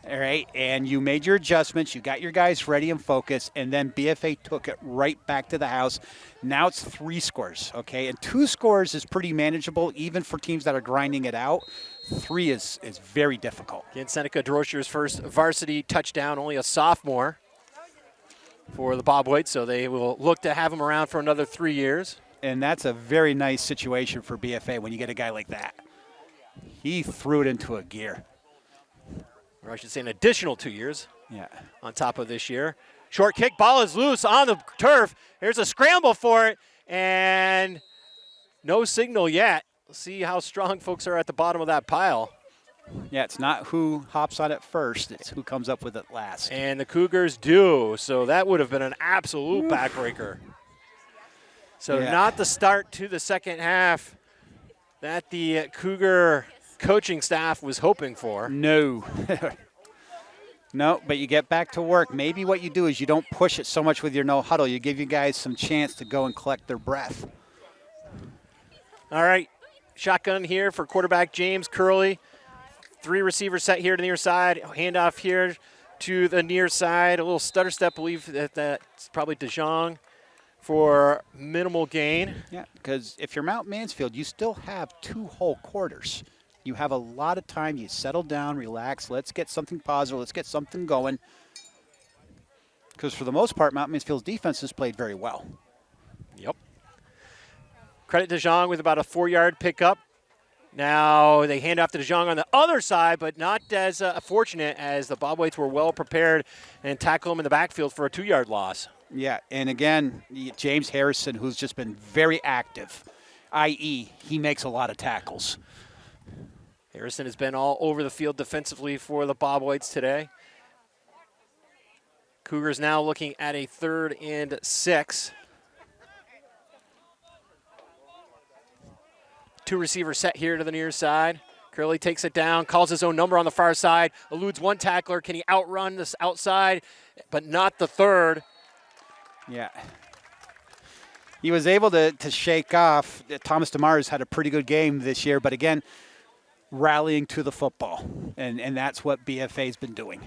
Speaker 2: All right, and you made your adjustments, you got your guys ready and focused, and then BFA took it right back to the house. Now it's 3 scores, okay? And 2 scores is pretty manageable, even for teams that are grinding it out. 3 is very difficult.
Speaker 1: Again, Seneca DeRocher's first varsity touchdown, only a sophomore for the Bobwhites, so they will look to have him around for another 3 years.
Speaker 2: And that's a very nice situation for BFA when you get a guy like that. He threw it into a gear.
Speaker 1: Or I should say an additional 2 years.
Speaker 2: Yeah.
Speaker 1: On top of this year. Short kick, ball is loose on the turf. Here's a scramble for it, and no signal yet. We'll see how strong folks are at the bottom of that pile.
Speaker 2: Yeah, it's not who hops on it first, it's who comes up with it last.
Speaker 1: And the Cougars do, so that would have been an absolute backbreaker. So not the start to the second half that the Cougar coaching staff was hoping for.
Speaker 2: No. No, but you get back to work. Maybe what you do is you don't push it so much with your no huddle. You give you guys some chance to go and collect their breath.
Speaker 1: All right, shotgun here for quarterback James Curley. 3 receivers set here to the near side. Handoff here to the near side. A little stutter step, believe that's probably DeJong for minimal gain.
Speaker 2: Yeah, because if you're Mount Mansfield, you still have 2 whole quarters. You have a lot of time. You settle down, relax. Let's get something positive. Let's get something going. Because for the most part, Mount Mansfield's defense has played very well.
Speaker 1: Yep. Credit DeJong with about a 4-yard pickup. Now they hand off to DeJong on the other side, but not as fortunate as the Bobwhites were well prepared and tackle him in the backfield for a 2-yard loss.
Speaker 2: Yeah, and again, James Harrison, who's just been very active, i.e., he makes a lot of tackles.
Speaker 1: Harrison has been all over the field defensively for the Bobwhites today. Cougars now looking at a 3rd and 6. 2-receiver set here to the near side. Curley takes it down, calls his own number on the far side, eludes one tackler. Can he outrun this outside? But not the third.
Speaker 2: Yeah. He was able to shake off. Thomas DeMars had a pretty good game this year, but again, rallying to the football. And that's what BFA's been doing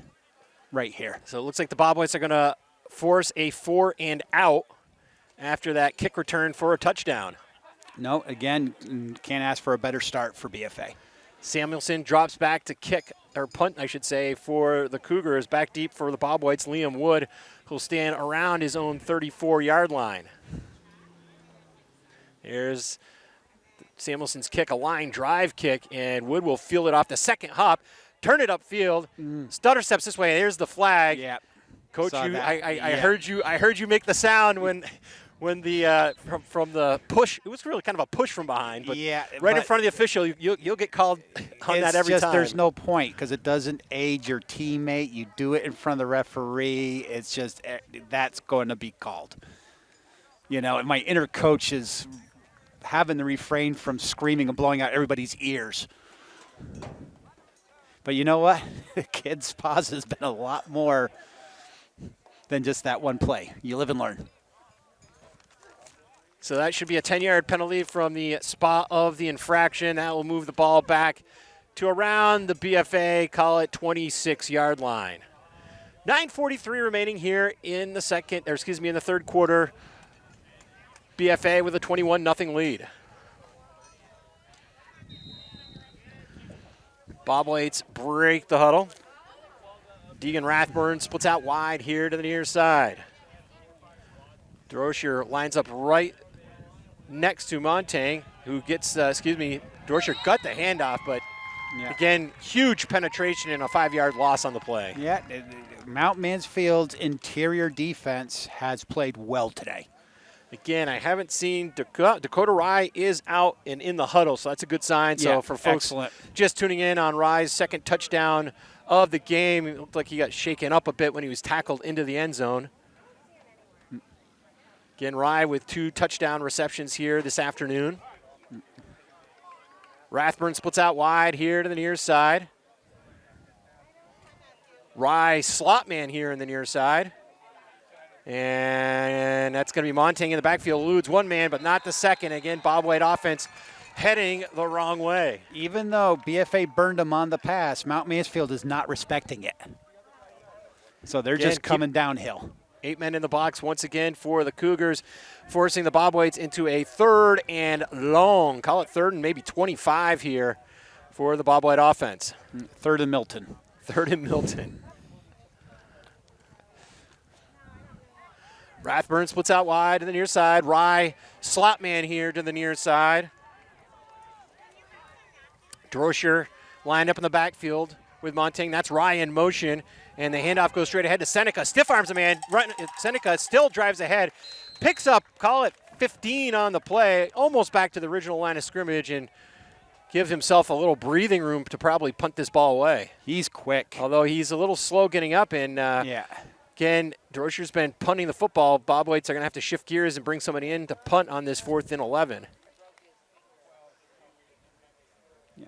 Speaker 2: right here.
Speaker 1: So it looks like the Bobwhites are going to force a 4 and out after that kick return for a touchdown.
Speaker 2: No, again, can't ask for a better start for BFA.
Speaker 1: Samuelson drops back to kick, or punt, I should say, for the Cougars. Back deep for the Bobwhites. Liam Wood will stand around his own 34-yard line. Here's Samuelson's kick, a line drive kick, and Wood will field it off the second hop, turn it upfield, stutter steps this way. There's the flag.
Speaker 2: Yeah.
Speaker 1: Coach, I
Speaker 2: Yeah.
Speaker 1: heard you make the sound when the from the push. It was really kind of a push from behind, but right in front of the official, you'll get called on that every time.
Speaker 2: There's no point because it doesn't aid your teammate. You do it in front of the referee. It's just that's going to be called. You know, and my inner coach is having to refrain from screaming and blowing out everybody's ears. But you know what? Kids' pause has been a lot more than just that one play. You live and learn.
Speaker 1: So that should be a 10-yard penalty from the spot of the infraction. That will move the ball back to around the BFA, call it 26-yard line. 9:43 remaining here in the third quarter. BFA with a 21-0 lead. Bobwhites break the huddle. Deegan Rathburn splits out wide here to the near side. Droscher lines up right next to Montang, who gets, Droscher got the handoff, but again, huge penetration and a 5-yard loss on the play.
Speaker 2: Yeah, Mount Mansfield's interior defense has played well today.
Speaker 1: Again, I haven't seen Dakota Rye is out and in the huddle, so that's a good sign.
Speaker 2: Yeah,
Speaker 1: so for folks just tuning in on Rye's second touchdown of the game, it looked like he got shaken up a bit when he was tackled into the end zone. Again, Rye with 2 touchdown receptions here this afternoon. Rathburn splits out wide here to the near side. Rye slot man here in the near side. And that's going to be Montang in the backfield. Eludes one man, but not the second. Again, Bobwhite offense heading the wrong way.
Speaker 2: Even though BFA burned them on the pass, Mount Mansfield is not respecting it. So they're just coming downhill.
Speaker 1: 8 men in the box once again for the Cougars, forcing the Bobwhites into a 3rd and long. Call it 3rd and maybe 25 here for the Bobwhite offense.
Speaker 2: 3rd and Milton.
Speaker 1: 3rd and Milton. Rathburn splits out wide to the near side. Rye, slot man here to the near side. Droscher lined up in the backfield with Montang. That's Rye in motion. And the handoff goes straight ahead to Seneca. Stiff arms a man. Seneca still drives ahead. Picks up, call it 15 on the play. Almost back to the original line of scrimmage and gives himself a little breathing room to probably punt this ball away.
Speaker 2: He's quick.
Speaker 1: Although he's a little slow getting up. And again, Droscher's been punting the football. Bobwhites are going to have to shift gears and bring somebody in to punt on this 4th and 11.
Speaker 2: Yeah.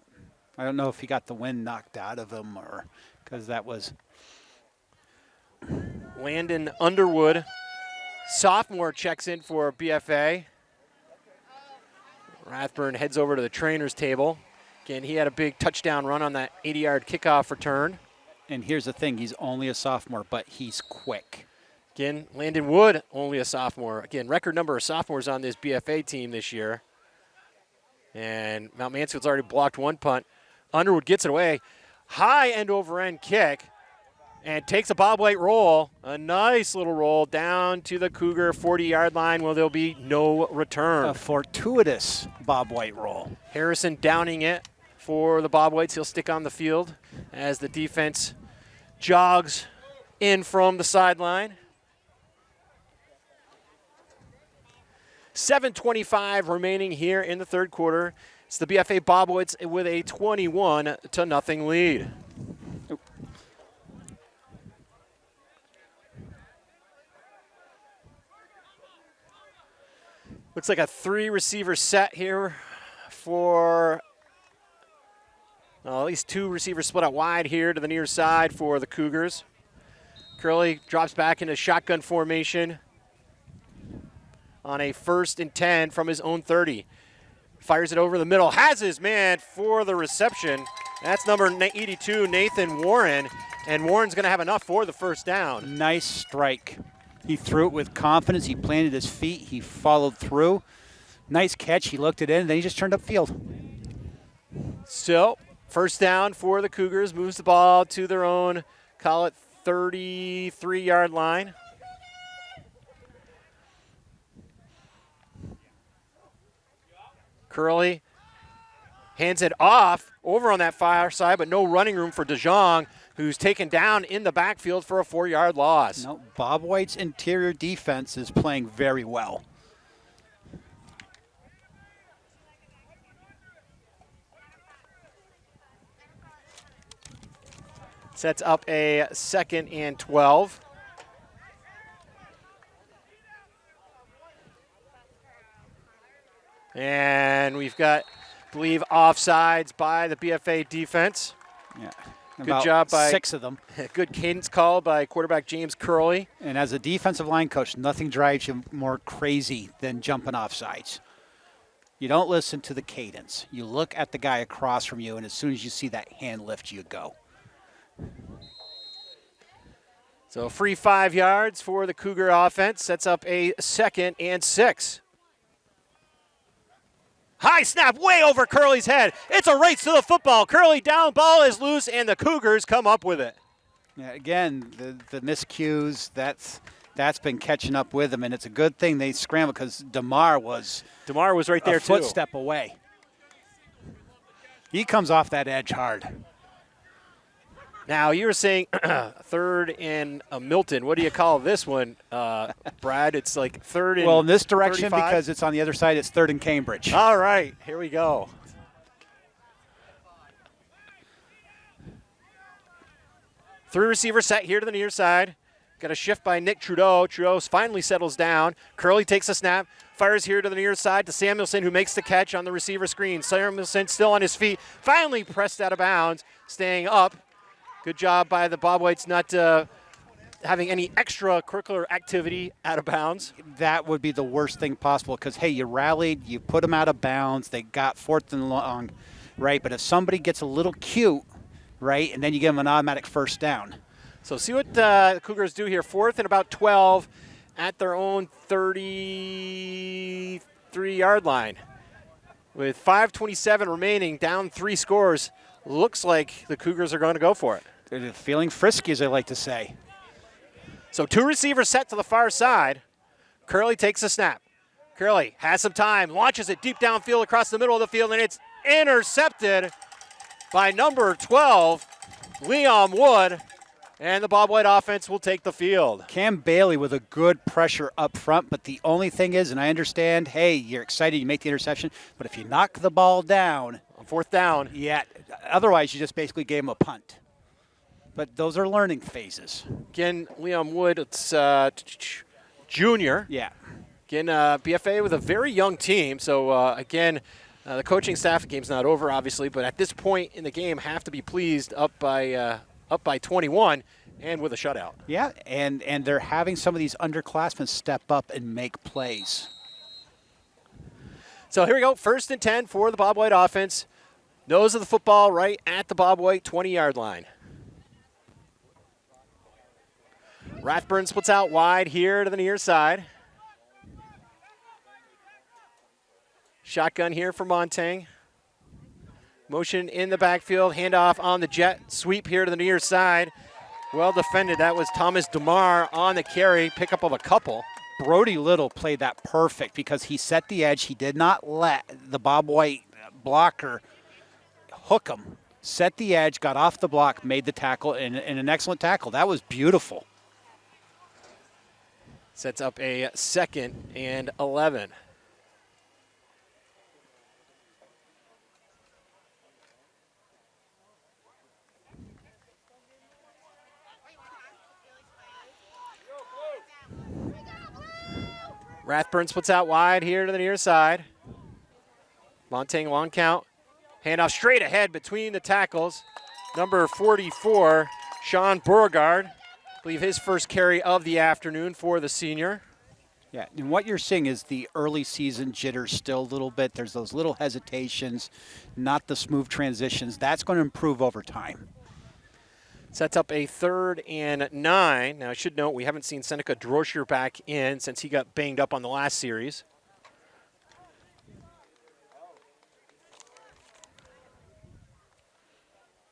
Speaker 2: I don't know if he got the wind knocked out of him or because that was.
Speaker 1: Landon Underwood, sophomore, checks in for BFA. Rathburn heads over to the trainer's table. Again, he had a big touchdown run on that 80-yard kickoff return.
Speaker 2: And here's the thing, he's only a sophomore, but he's quick.
Speaker 1: Again, Landon Wood, only a sophomore. Again, record number of sophomores on this BFA team this year. And Mount Mansfield's already blocked one punt. Underwood gets it away. High end-over-end kick. And takes a Bobwhite roll, a nice little roll down to the Cougar 40-yard line where there'll be no return.
Speaker 2: A fortuitous Bobwhite roll.
Speaker 1: Harrison downing it for the Bobwhites. He'll stick on the field as the defense jogs in from the sideline. 7:25 remaining here in the third quarter. It's the BFA Bobwhites with a 21-0 lead. Looks like a 3-receiver set here for at least 2 receivers split out wide here to the near side for the Cougars. Curley drops back into shotgun formation on a 1st and 10 from his own 30. Fires it over the middle, has his man for the reception. That's number 82, Nathan Warren, and Warren's going to have enough for the 1st down.
Speaker 2: Nice strike. He threw it with confidence. He planted his feet. He followed through. Nice catch. He looked it in, and then he just turned upfield.
Speaker 1: So, 1st down for the Cougars. Moves the ball to their own, call it 33-yard line. Curley hands it off over on that far side, but no running room for DeJong, who's taken down in the backfield for a 4-yard loss.
Speaker 2: No, Bobwhite's interior defense is playing very well.
Speaker 1: Sets up a 2nd and 12. And we've got, I believe, offsides by the BFA defense.
Speaker 2: Yeah.
Speaker 1: Good job by
Speaker 2: 6 of them.
Speaker 1: Good cadence call by quarterback James Curley.
Speaker 2: And as a defensive line coach, nothing drives you more crazy than jumping offsides. You don't listen to the cadence. You look at the guy across from you, and as soon as you see that hand lift, you go.
Speaker 1: So free 5 yards for the Cougar offense. Sets up a 2nd and 6. High snap way over Curley's head. It's a race to the football. Curley down, ball is loose, and the Cougars come up with it.
Speaker 2: Yeah, again, the miscues, that's been catching up with them, and it's a good thing they scrambled because DeMar was
Speaker 1: right there,
Speaker 2: a footstep away. He comes off that edge hard.
Speaker 1: Now, you were saying 3rd and Milton. What do you call this one, Brad? It's like 3rd and
Speaker 2: Well, in this direction,
Speaker 1: 35?
Speaker 2: because it's on the other side, it's 3rd and Cambridge.
Speaker 1: All right, here we go. Three receiver set here to the near side. Got a shift by Nick Trudeau. Trudeau finally settles down. Curley takes a snap, fires here to the near side to Samuelson, who makes the catch on the receiver screen. Samuelson still on his feet, finally pressed out of bounds, staying up. Good job by the Bobwhites not having any extracurricular activity out of bounds.
Speaker 2: That would be the worst thing possible because, hey, you rallied, you put them out of bounds, they got 4th and long, right? But if somebody gets a little cute, right, and then you give them an automatic 1st down.
Speaker 1: So see what the Cougars do here. 4th and about 12 at their own 33-yard line. With 5:27 remaining, down 3 scores, looks like the Cougars are going to go for it.
Speaker 2: They're feeling frisky, as I like to say.
Speaker 1: So 2 receivers set to the far side. Curley takes a snap. Curley has some time, launches it deep downfield across the middle of the field, and it's intercepted by number 12, Liam Wood, and the Bobwhite offense will take the field.
Speaker 2: Cam Bailey with a good pressure up front, but the only thing is, and I understand, hey, you're excited, you make the interception, but if you knock the ball down.
Speaker 1: On 4th down.
Speaker 2: Yeah, otherwise you just basically gave him a punt. But those are learning phases.
Speaker 1: Again, Liam Wood, it's junior.
Speaker 2: Yeah.
Speaker 1: Again, BFA with a very young team. So, again, the coaching staff, the game's not over, obviously, but at this point in the game, have to be pleased up by 21 and with a shutout.
Speaker 2: Yeah, and they're having some of these underclassmen step up and make plays.
Speaker 1: So here we go, 1st and 10 for the Bobwhite offense. Nose of the football right at the Bobwhite 20-yard line. Rathburn splits out wide here to the near side. Shotgun here for Montang. Motion in the backfield, handoff on the jet, sweep here to the near side. Well defended, that was Thomas DeMar on the carry, pickup of a couple.
Speaker 2: Brody Little played that perfect because he set the edge. He did not let the Bobwhite blocker hook him. Set the edge, got off the block, made the tackle, and an excellent tackle. That was beautiful.
Speaker 1: Sets up a 2nd and 11. Rathburn splits out wide here to the near side. Montaigne long count. Handoff straight ahead between the tackles. Number 44, Sean Beauregard. I believe his first carry of the afternoon for the senior.
Speaker 2: Yeah, and what you're seeing is the early season jitters still a little bit. There's those little hesitations, not the smooth transitions. That's going to improve over time.
Speaker 1: Sets up a 3rd and 9. Now, I should note we haven't seen Seneca Droscher back in since he got banged up on the last series.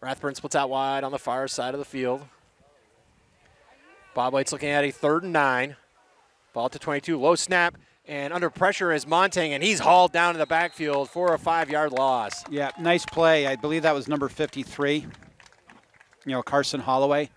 Speaker 1: Rathburn splits out wide on the far side of the field. Bobwhites looking at a 3rd and 9. Ball to 22, low snap, and under pressure is Montaigne, and he's hauled down in the backfield for a 5-yard loss.
Speaker 2: Yeah, nice play. I believe that was number 53, Carson Holloway.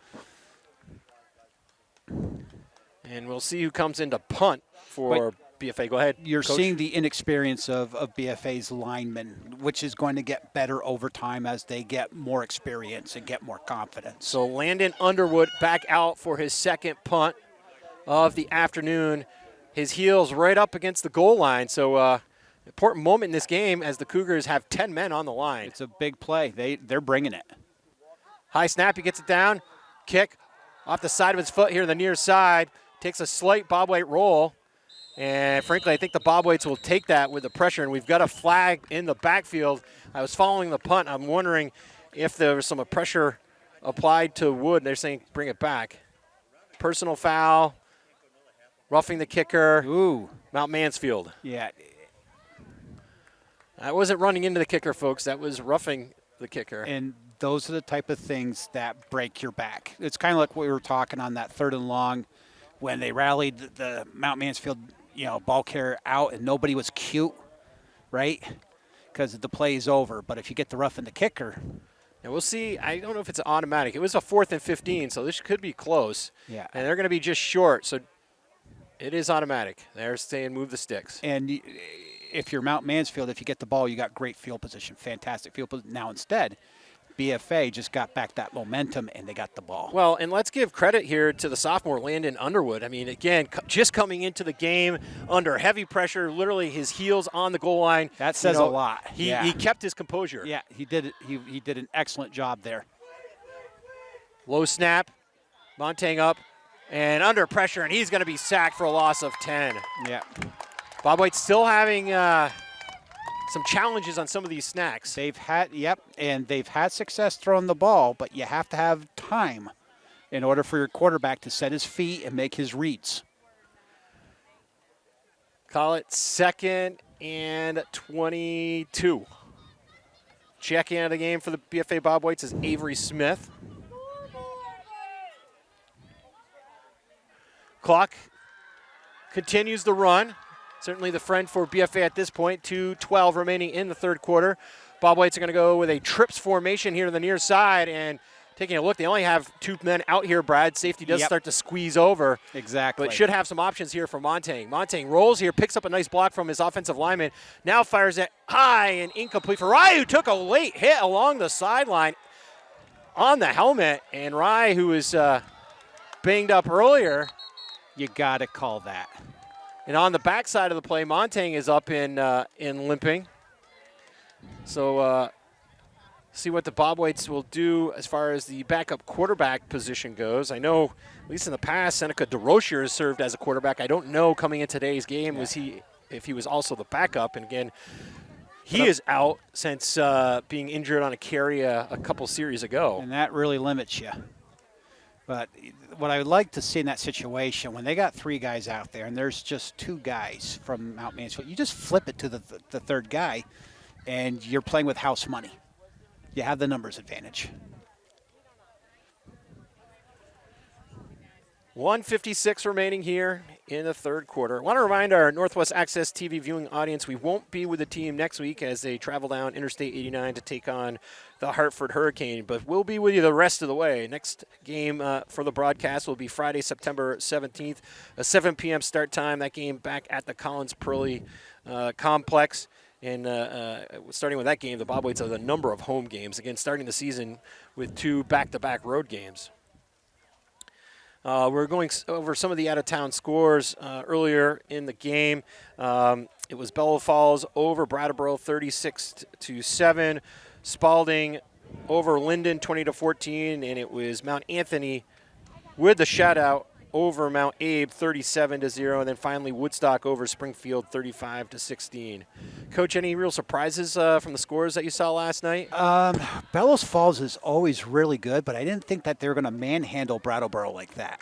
Speaker 1: And we'll see who comes into punt for BFA. Go ahead,
Speaker 2: You're
Speaker 1: Coach.
Speaker 2: seeing the inexperience of BFA's linemen, which is going to get better over time as they get more experience and get more confidence.
Speaker 1: So Landon Underwood back out for his 2nd punt of the afternoon. His heels right up against the goal line. So important moment in this game as the Cougars have 10 men on the line.
Speaker 2: It's a big play. They're bringing it.
Speaker 1: High snap, he gets it down. Kick off the side of his foot here to the near side. Takes a slight Bobwhite roll. And frankly, I think the Bobwhites will take that with the pressure. And we've got a flag in the backfield. I was following the punt. I'm wondering if there was some pressure applied to Wood. They're saying bring it back. Personal foul. Roughing the kicker.
Speaker 2: Ooh.
Speaker 1: Mount Mansfield.
Speaker 2: Yeah.
Speaker 1: That wasn't running into the kicker, folks. That was roughing the kicker.
Speaker 2: And those are the type of things that break your back. It's kind of like what we were talking on that 3rd and long when they rallied the Mount Mansfield, ball carrier out and nobody was cute, right? Because the play is over. But if you get the rough in the kicker.
Speaker 1: And we'll see. I don't know if it's automatic. It was a 4th and 15, so this could be close.
Speaker 2: Yeah.
Speaker 1: And they're going to be just short, so it is automatic. They're saying move the sticks.
Speaker 2: And if you're Mount Mansfield, if you get the ball, you got great field position, fantastic field position. Now instead, BFA just got back that momentum and they got the ball.
Speaker 1: Well, and let's give credit here to the sophomore Landon Underwood. I mean, again, just coming into the game under heavy pressure, literally his heels on the goal line.
Speaker 2: That says a lot.
Speaker 1: He kept his composure.
Speaker 2: Yeah, he did. He did an excellent job there.
Speaker 1: Low snap, Montaigne up, and under pressure, and he's going to be sacked for a loss of 10.
Speaker 2: Yeah.
Speaker 1: Bobwhite's still having some challenges on some of these snacks.
Speaker 2: They've had success throwing the ball, but you have to have time in order for your quarterback to set his feet and make his reads.
Speaker 1: Call it 2nd and 22. Checking out of the game for the BFA Bobwhites is Avery Smith. Clock continues the run. Certainly the friend for BFA at this point. 2:12 remaining in the 3rd quarter. Bobwhites are going to go with a trips formation here to the near side. And taking a look, they only have 2 men out here, Brad. Safety does start to squeeze over.
Speaker 2: Exactly.
Speaker 1: But should have some options here for Montaigne. Montaigne rolls here, picks up a nice block from his offensive lineman. Now fires it high and incomplete for Rye, who took a late hit along the sideline on the helmet. And Rye, who was banged up earlier.
Speaker 2: You got to call that.
Speaker 1: And on the backside of the play, Montaigne is up in limping. So see what the Bobwhites will do as far as the backup quarterback position goes. I know, at least in the past, Seneca DeRocher has served as a quarterback. I don't know coming in today's game if he was also the backup. And again, he is out since being injured on a carry a couple series ago.
Speaker 2: And that really limits you. But what I would like to see in that situation, when they got 3 guys out there and there's just 2 guys from Mount Mansfield, you just flip it to the 3rd guy, and you're playing with house money. You have the numbers advantage.
Speaker 1: 1:56 remaining here in the 3rd quarter. I want to remind our Northwest Access TV viewing audience we won't be with the team next week as they travel down Interstate 89 to take on the Hartford Hurricane, but we'll be with you the rest of the way. Next game for the broadcast will be Friday, September 17th, a 7 p.m. start time. That game back at the Collins Pearly Complex. And starting with that game, the Bobwhites have a number of home games. Again, starting the season with 2 back-to-back road games. We're going over some of the out-of-town scores earlier in the game. It was Bella Falls over Brattleboro 36-7. Spalding over Linden 20-14, and it was Mount Anthony with the shutout over Mount Abe 37-0, and then finally Woodstock over Springfield 35-16. Coach, any real surprises from the scores that you saw last night?
Speaker 2: Bellows Falls is always really good, but I didn't think that they were going to manhandle Brattleboro like that.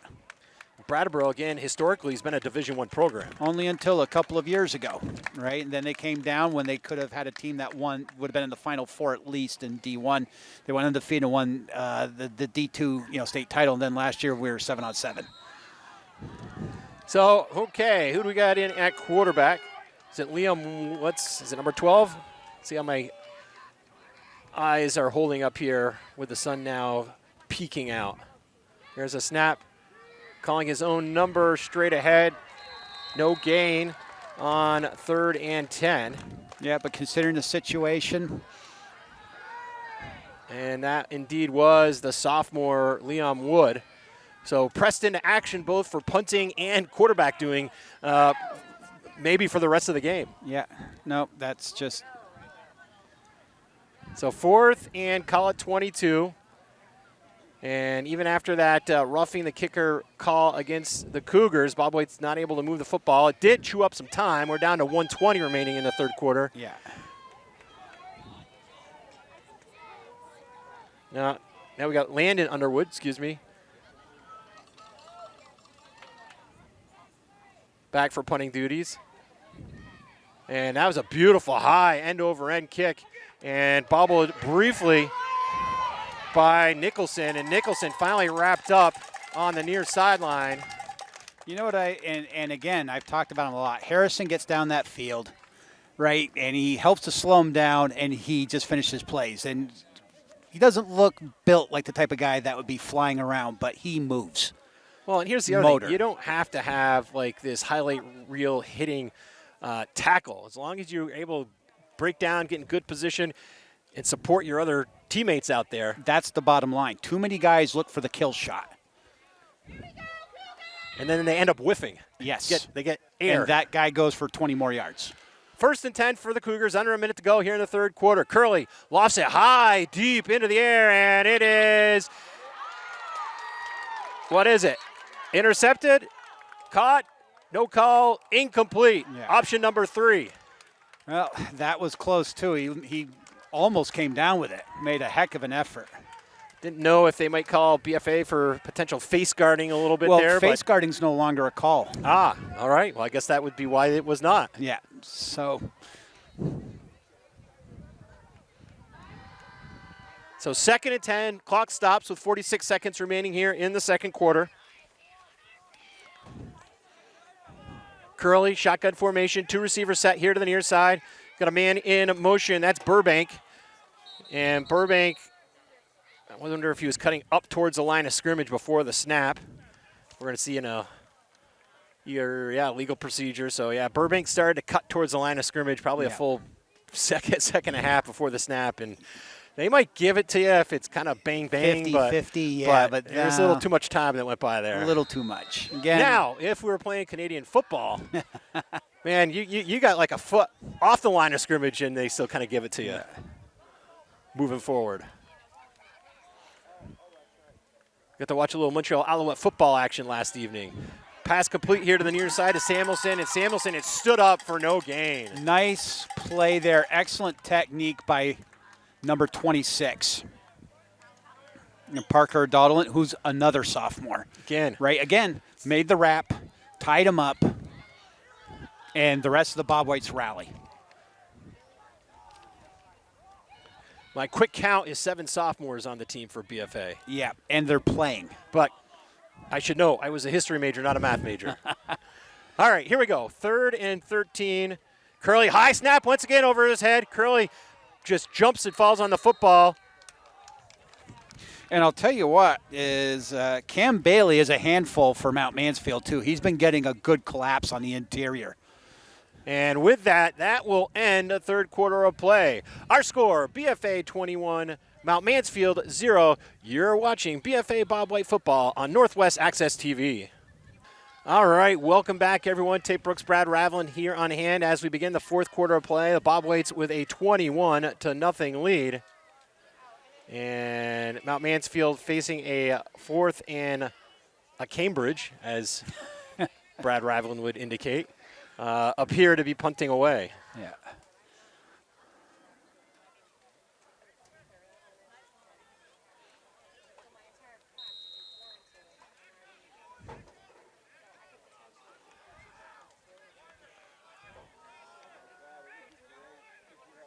Speaker 1: Brattleboro, again, historically has been a Division I program.
Speaker 2: Only until a couple of years ago, right? And then they came down when they could have had a team that would have been in the Final Four at least in D1. They went undefeated and won the D2 state title, and then last year we were 7-on-7.
Speaker 1: So, okay, who do we got in at quarterback? Is it Liam, is it number 12? See how my eyes are holding up here with the sun now peeking out. Here's a snap, calling his own number straight ahead. No gain on 3rd and 10.
Speaker 2: Yeah, but considering the situation.
Speaker 1: And that indeed was the sophomore Liam Wood. So pressed into action both for punting and quarterback doing, maybe for the rest of the game.
Speaker 2: Yeah, no, that's just.
Speaker 1: So 4th and call it 22. And even after that roughing the kicker call against the Cougars, Bobwhites not able to move the football. It did chew up some time. We're down to 1:20 remaining in the 3rd quarter.
Speaker 2: Yeah.
Speaker 1: Now we got Landon Underwood, back for punting duties. And that was a beautiful high end-over-end kick. And bobbled briefly by Nicholson. And Nicholson finally wrapped up on the near sideline.
Speaker 2: You know what and again, I've talked about him a lot. Harrison gets down that field, right, and he helps to slow him down, and he just finishes plays. And he doesn't look built like the type of guy that would be flying around, but he moves.
Speaker 1: Well, and here's the other thing. You don't have to have like this highlight reel hitting tackle. As long as you're able to break down, get in good position, and support your other teammates out there.
Speaker 2: That's the bottom line. Too many guys look for the kill shot.
Speaker 1: And then they end up whiffing.
Speaker 2: Yes.
Speaker 1: They get air.
Speaker 2: And that guy goes for 20 more yards.
Speaker 1: 1st and 10 for the Cougars, under a minute to go here in the 3rd quarter. Curley lofts it high, deep into the air, and it is, what is it? Intercepted, caught, no call, incomplete.
Speaker 2: Yeah.
Speaker 1: Option number 3.
Speaker 2: Well, that was close too. He almost came down with it. Made a heck of an effort.
Speaker 1: Didn't know if they might call BFA for potential face guarding a little bit there.
Speaker 2: Well, face guarding's no longer a call.
Speaker 1: Ah, all right. Well, I guess that would be why it was not.
Speaker 2: Yeah, So
Speaker 1: 2nd and 10, clock stops with 46 seconds remaining here in the 2nd quarter. Curley, shotgun formation, 2 receivers set here to the near side. Got a man in motion, that's Burbank. And Burbank, I wonder if he was cutting up towards the line of scrimmage before the snap. We're going to see in a legal procedure. So, yeah, Burbank started to cut towards the line of scrimmage, probably a full second and a half before the snap. And they might give it to you if it's kind of bang-bang.
Speaker 2: 50-50, yeah. But
Speaker 1: there's a little too much time that went by there.
Speaker 2: A little too much. Again,
Speaker 1: now, if we were playing Canadian football, man, you got like a foot off the line of scrimmage, and they still kind of give it to you moving forward. Got to watch a little Montreal Alouette football action last evening. Pass complete here to the near side to Samuelson, and Samuelson had stood up for no gain.
Speaker 2: Nice play there. Excellent technique by number 26. And Parker Dodlin, who's another sophomore. Again, made the wrap, tied him up, and the rest of the Bobwhites rally.
Speaker 1: My quick count is 7 sophomores on the team for BFA.
Speaker 2: Yeah, and they're playing.
Speaker 1: But I should know, I was a history major, not a math major. All right, here we go. 3rd and 13. Curley, high snap once again over his head. Curley just jumps and falls on the football.
Speaker 2: And I'll tell you what, is Cam Bailey is a handful for Mount Mansfield, too. He's been getting a good collapse on the interior.
Speaker 1: And with that, that will end the third quarter of play. Our score, BFA 21, Mount Mansfield 0. You're watching BFA Bobwhite Football on Northwest Access TV. All right, welcome back, everyone. Tate Brooks, Brad Ravelin here on hand as we begin the fourth quarter of play. The Bobwhites with a 21-0 lead. And Mount Mansfield facing a fourth and a Cambridge, as Brad Ravelin would indicate, appear to be punting away.
Speaker 2: Yeah.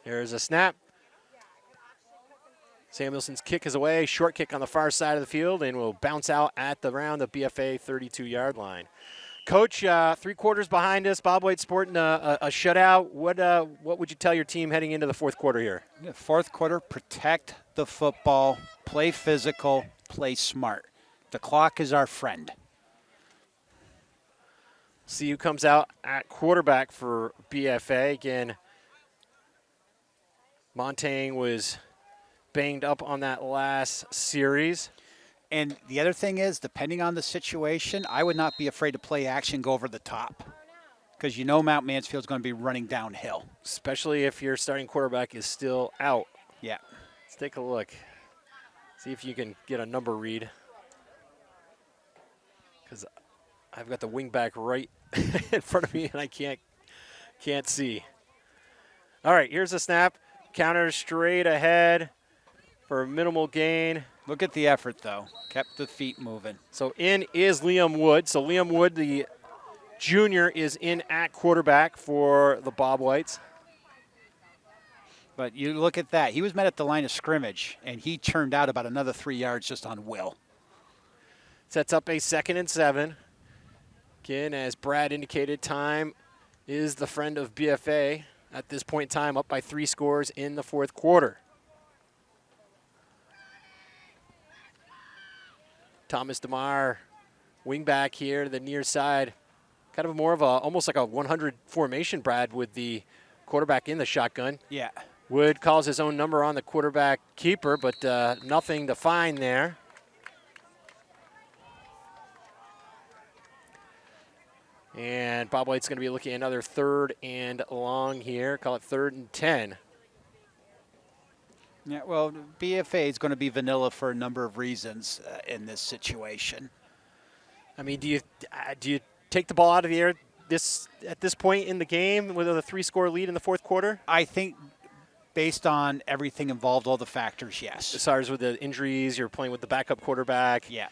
Speaker 1: Here's a snap. Samuelson's kick is away. Short kick on the far side of the field and will bounce out at around the BFA 32-yard line. Coach, 3 quarters behind us. Bobwhite sporting a shutout. What would you tell your team heading into the fourth quarter here?
Speaker 2: Yeah, fourth quarter, protect the football, play physical, play smart. The clock is our friend.
Speaker 1: See who comes out at quarterback for BFA. Again, Montaigne was banged up on that last series.
Speaker 2: And the other thing is, depending on the situation, I would not be afraid to play action, go over the top. Because you know Mount Mansfield's going to be running downhill.
Speaker 1: Especially if your starting quarterback is still out.
Speaker 2: Yeah.
Speaker 1: Let's take a look. See if you can get a number read. Because I've got the wing back right in front of me and I can't see. All right, here's a snap. Counter straight ahead for a minimal gain.
Speaker 2: Look at the effort, though. Kept the feet moving.
Speaker 1: So in is Liam Wood. So Liam Wood, the junior, is in at quarterback for the Bobwhites.
Speaker 2: But you look at that. He was met at the line of scrimmage, and he turned out about another 3 yards just on will.
Speaker 1: Sets up a 2nd and 7. Again, as Brad indicated, time is the friend of BFA. At this point in time, up by 3 scores in the fourth quarter. Thomas DeMar, wing back here to the near side. Kind of more of almost like a 100 formation, Brad, with the quarterback in the shotgun.
Speaker 2: Yeah.
Speaker 1: Wood calls his own number on the quarterback keeper, but nothing to find there. And Bobwhite's going to be looking at another 3rd and long here. Call it 3rd and 10.
Speaker 2: Yeah, well, BFA is going to be vanilla for a number of reasons in this situation.
Speaker 1: I mean, do you take the ball out of the air at this point in the game with a 3-score lead in the fourth quarter?
Speaker 2: I think based on everything involved, all the factors, yes.
Speaker 1: As far as with the injuries, you're playing with the backup quarterback.
Speaker 2: Yeah.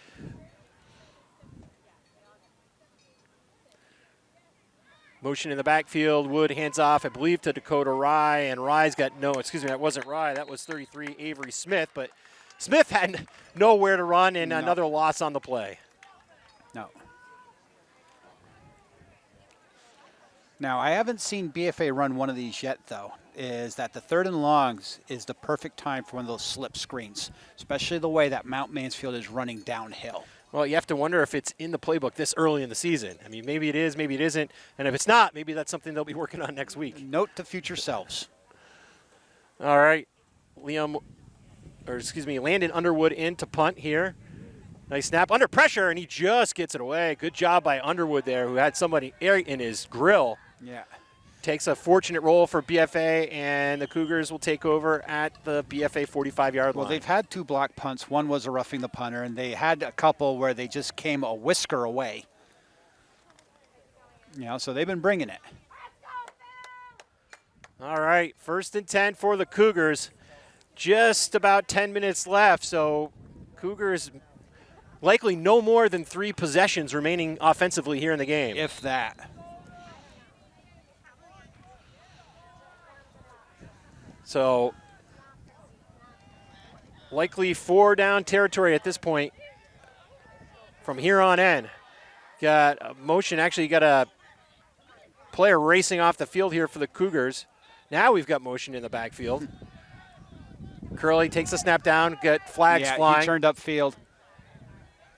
Speaker 1: Motion in the backfield. Wood hands off, I believe, to Dakota Rye, and Rye's got that wasn't Rye. That was 33, Avery Smith. But Smith had nowhere to run, and another loss on the play.
Speaker 2: No. Now, I haven't seen BFA run one of these yet, though, is that the 3rd and longs is the perfect time for one of those slip screens, especially the way that Mount Mansfield is running downhill.
Speaker 1: Well, you have to wonder if it's in the playbook this early in the season. I mean, maybe it is, maybe it isn't. And if it's not, maybe that's something they'll be working on next week.
Speaker 2: Note to future selves.
Speaker 1: All right. Landon Underwood in to punt here. Nice snap. Under pressure, and he just gets it away. Good job by Underwood there, who had somebody in his grill.
Speaker 2: Yeah.
Speaker 1: Takes a fortunate roll for BFA, and the Cougars will take over at the BFA 45-yard line.
Speaker 2: Well, they've had 2 block punts. One was a roughing the punter, and they had a couple where they just came a whisker away. So they've been bringing it.
Speaker 1: All right, 1st and 10 for the Cougars. Just about 10 minutes left, so Cougars likely no more than 3 possessions remaining offensively here in the game.
Speaker 2: If that.
Speaker 1: So likely 4 down territory at this point from here on in. Got a motion, actually got a player racing off the field here for the Cougars. Now we've got motion in the backfield. Curley takes the snap down, got flags flying.
Speaker 2: He turned upfield.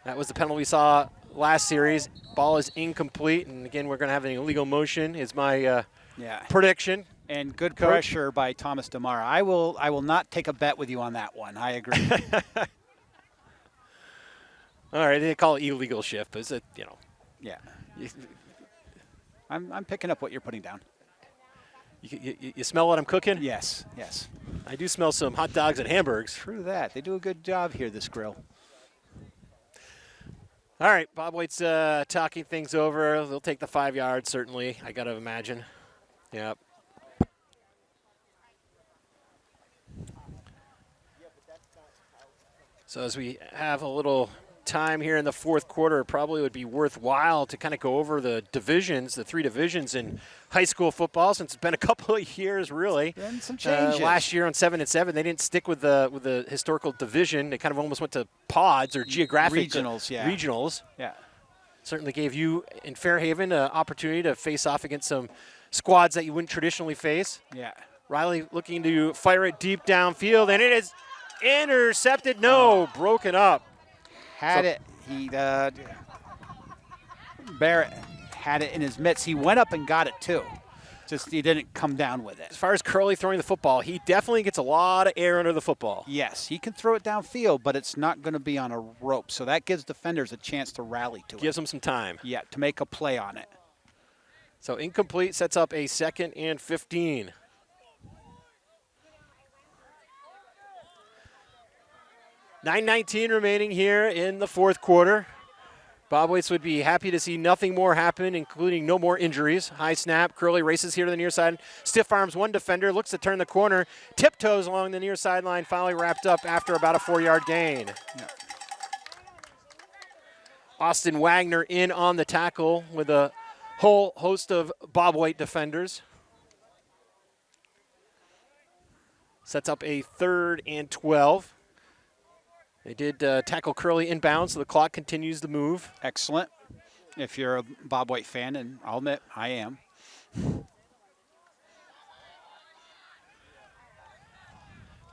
Speaker 1: That was the penalty we saw last series. Ball is incomplete, and again, we're going to have an illegal motion is my prediction.
Speaker 2: And good
Speaker 1: Coach?
Speaker 2: pressure by Thomas DeMar. I will not take a bet with you on that one. I agree.
Speaker 1: All right, they call it illegal shift, but is it,
Speaker 2: Yeah. I'm picking up what you're putting down.
Speaker 1: You smell what I'm cooking?
Speaker 2: Yes, yes.
Speaker 1: I do smell some hot dogs and hamburgers.
Speaker 2: True that. They do a good job here, this grill.
Speaker 1: All right, Bobwhites talking things over. They'll take the 5 yards, certainly, I got to imagine. Yep. So as we have a little time here in the fourth quarter, it probably would be worthwhile to kind of go over the divisions, the 3 divisions in high school football, since it's been a couple of years, really.
Speaker 2: Been some changes.
Speaker 1: Last year on 7-7, they didn't stick with the historical division. They kind of almost went to pods or geographic
Speaker 2: regionals. Yeah.
Speaker 1: Regionals.
Speaker 2: Yeah.
Speaker 1: Certainly gave you in Fairhaven an opportunity to face off against some squads that you wouldn't traditionally face.
Speaker 2: Yeah.
Speaker 1: Riley looking to fire it deep downfield, and it is intercepted. No, broken up.
Speaker 2: Barrett had it in his mitts. He went up and got it too. Just he didn't come down with it.
Speaker 1: As far as Curley throwing the football, he definitely gets a lot of air under the football.
Speaker 2: Yes, he can throw it downfield, but it's not going to be on a rope. So that gives defenders a chance to rally to it.
Speaker 1: Gives them some time.
Speaker 2: Yeah, to make a play on it.
Speaker 1: So incomplete, sets up a 2nd and 15. $9:19 remaining here in the fourth quarter. Bobwhites would be happy to see nothing more happen, including no more injuries. High snap, Curley races here to the near side. Stiff arms one defender, looks to turn the corner, tiptoes along the near sideline, finally wrapped up after about a 4-yard gain.
Speaker 2: Yeah.
Speaker 1: Austin Wagner in on the tackle with a whole host of Bobwhite defenders. Sets up a 3rd and 12. They did tackle Curley inbounds, so the clock continues to move.
Speaker 2: Excellent. If you're a Bobwhite fan, and I'll admit I am.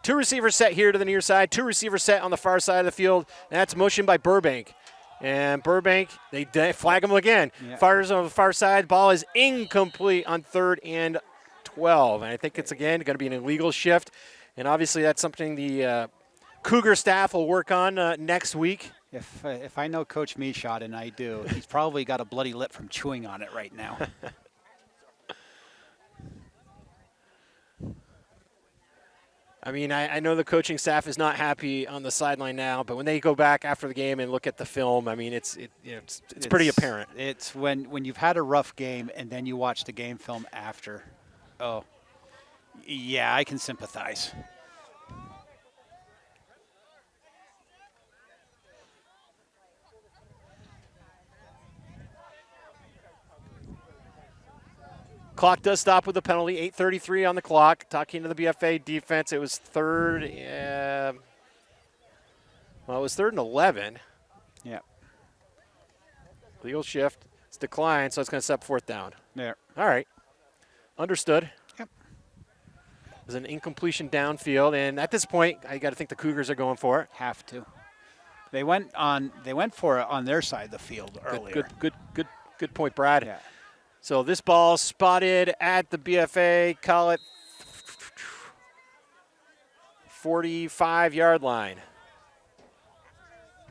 Speaker 1: Two receivers set here to the near side. Two receivers set on the far side of the field. And that's motion by Burbank. And Burbank, they flag him again. Yeah. Fires on the far side. Ball is incomplete on 3rd and 12. And I think it's, again, going to be an illegal shift. And obviously that's something the Cougar staff will work on next week.
Speaker 2: If I know Coach Meshot, and I do, he's probably got a bloody lip from chewing on it right now.
Speaker 1: I mean, I know the coaching staff is not happy on the sideline now, but when they go back after the game and look at the film, I mean, it's pretty apparent.
Speaker 2: It's when you've had a rough game and then you watch the game film after. Oh, yeah, I can sympathize.
Speaker 1: Clock does stop with a penalty. 8:33 on the clock. Talking to the BFA defense, it was 3rd. It was 3rd and 11.
Speaker 2: Yeah.
Speaker 1: Legal shift. It's declined, so it's going to set 4th down.
Speaker 2: There.
Speaker 1: All right. Understood.
Speaker 2: Yep.
Speaker 1: There's an incompletion downfield, and at this point, I got to think the Cougars are going for it.
Speaker 2: Have to. They went for it on their side of the field earlier.
Speaker 1: Good point, Brad.
Speaker 2: Yeah.
Speaker 1: So this ball spotted at the BFA, call it 45-yard line.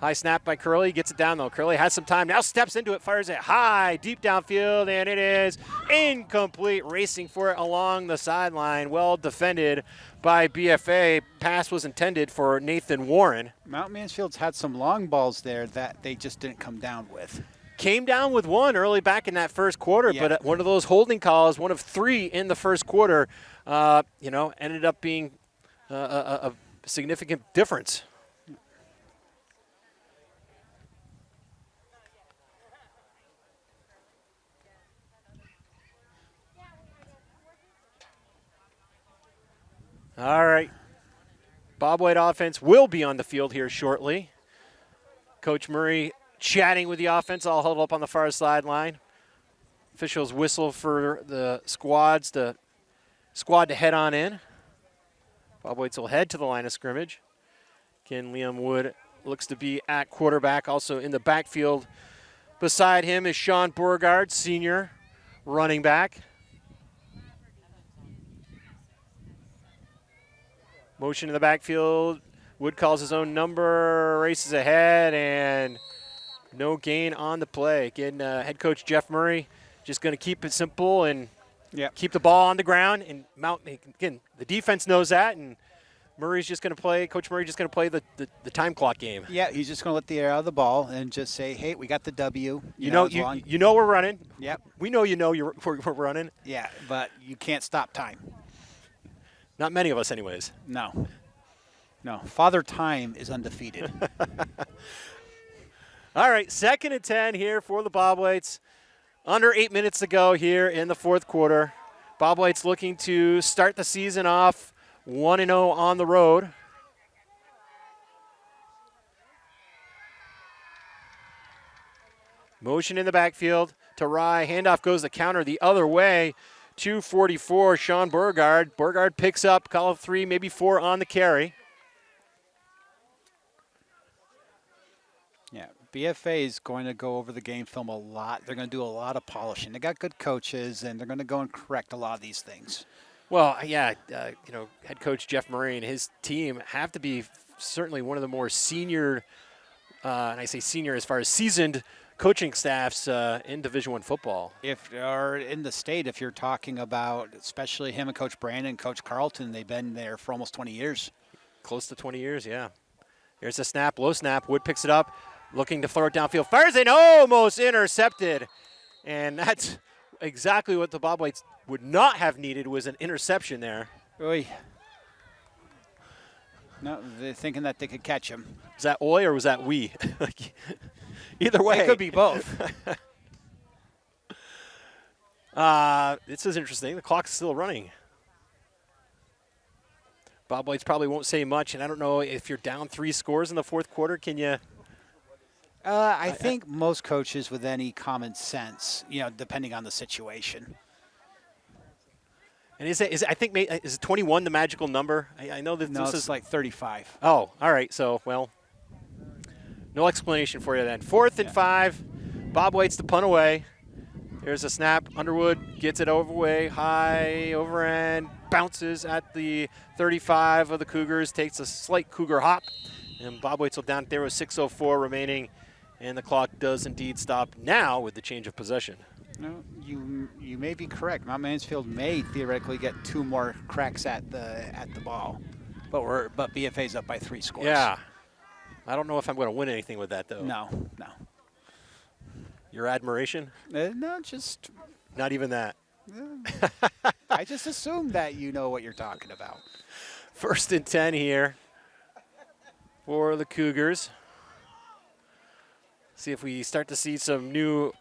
Speaker 1: High snap by Curley, gets it down though. Curley has some time, now steps into it, fires it high, deep downfield, and it is incomplete. Racing for it along the sideline, well defended by BFA. Pass was intended for Nathan Warren.
Speaker 2: Mount Mansfield's had some long balls there that they just didn't come down with.
Speaker 1: Came down with one early back in that first quarter,
Speaker 2: yeah.
Speaker 1: But one of those holding calls, one of 3 in the first quarter, ended up being a significant difference. All right. Bobwhite offense will be on the field here shortly. Coach Murray chatting with the offense, all huddled up on the far sideline. Officials whistle for the squad to head on in. Bobwhites will head to the line of scrimmage. Again, Liam Wood looks to be at quarterback. Also in the backfield beside him is Sean Beauregard, senior running back. Motion in the backfield. Wood calls his own number, races ahead, and no gain on the play. Again, head coach Jeff Murray just going to keep it simple and keep the ball on the ground and mount. Again, the defense knows that, and Murray's just going to play. Coach Murray just going to play the time clock game.
Speaker 2: Yeah, he's just going to let the air out of the ball and just say, "Hey, we got the W."
Speaker 1: You know we're running.
Speaker 2: Yep.
Speaker 1: We know we're running.
Speaker 2: Yeah, but you can't stop time.
Speaker 1: Not many of us, anyways.
Speaker 2: No. Father Time is undefeated.
Speaker 1: All right, 2nd and 10 here for the Bobwhites. Under 8 minutes to go here in the 4th quarter. Bobwhites looking to start the season off 1-0 on the road. Motion in the backfield to Rye. Handoff goes the counter the other way. 244, Sean Burgard. Burgard picks up, call of 3, maybe 4 on the carry.
Speaker 2: Yeah, BFA is going to go over the game film a lot. They're going to do a lot of polishing. They got good coaches, and they're going to go and correct a lot of these things.
Speaker 1: Well, yeah, head coach Jeff Murray and his team have to be certainly one of the more senior, and I say senior as far as seasoned coaching staffs in Division I football.
Speaker 2: Or in the state, if you're talking about, especially him and Coach Brandon, Coach Carlton, they've been there for almost 20 years.
Speaker 1: Close to 20 years, yeah. Here's a snap, low snap. Wood picks it up, looking to throw it downfield. Fires in, almost intercepted. And that's exactly what the Bobwhites would not have needed, was an interception there.
Speaker 2: Oy. No, they're thinking that they could catch him.
Speaker 1: Was that oi or was that we? Either way.
Speaker 2: It could be both.
Speaker 1: This is interesting. The clock's still running. Bobwhites probably won't say much, and I don't know if you're down 3 scores in the 4th quarter, can you?
Speaker 2: I think most coaches with any common sense, depending on the situation.
Speaker 1: And is it 21 the magical number? I know that
Speaker 2: No,
Speaker 1: this
Speaker 2: it's
Speaker 1: is
Speaker 2: like 35.
Speaker 1: Oh, all right. So, well, no explanation for you then. 4th and 5. Bobwhites to punt away. There's a snap. Underwood gets it overway, high, overend, bounces at the 35 of the Cougars, takes a slight Cougar hop, and Bobwhites will down there with 6:04 remaining, and the clock does indeed stop now with the change of possession.
Speaker 2: No, you may be correct. Mount Mansfield may theoretically get 2 more cracks at the ball, but BFA's up by 3 scores.
Speaker 1: Yeah, I don't know if I'm going to win anything with that though.
Speaker 2: No.
Speaker 1: Your admiration?
Speaker 2: No, just
Speaker 1: not even that.
Speaker 2: I just assume that you know what you're talking about.
Speaker 1: 1st and 10 here for the Cougars. See if we start to see some new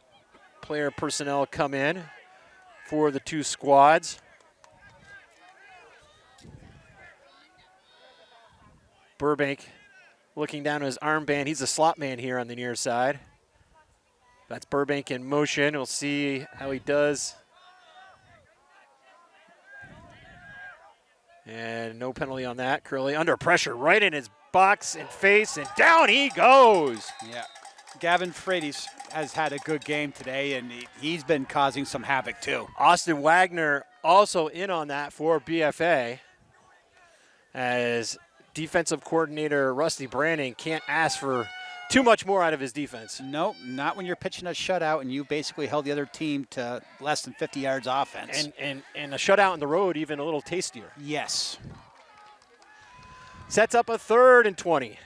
Speaker 1: player personnel come in for the 2 squads. Burbank looking down at his armband. He's a slot man here on the near side. That's Burbank in motion. We'll see how he does. And no penalty on that. Curley under pressure right in his box and face, and down he goes.
Speaker 2: Yeah. Gavin Frades has had a good game today, and he's been causing some havoc too.
Speaker 1: Austin Wagner also in on that for BFA, as defensive coordinator Rusty Branning can't ask for too much more out of his defense.
Speaker 2: Nope, not when you're pitching a shutout and you basically held the other team to less than 50 yards offense.
Speaker 1: And a shutout on the road even a little tastier.
Speaker 2: Yes.
Speaker 1: Sets up a 3rd and 20.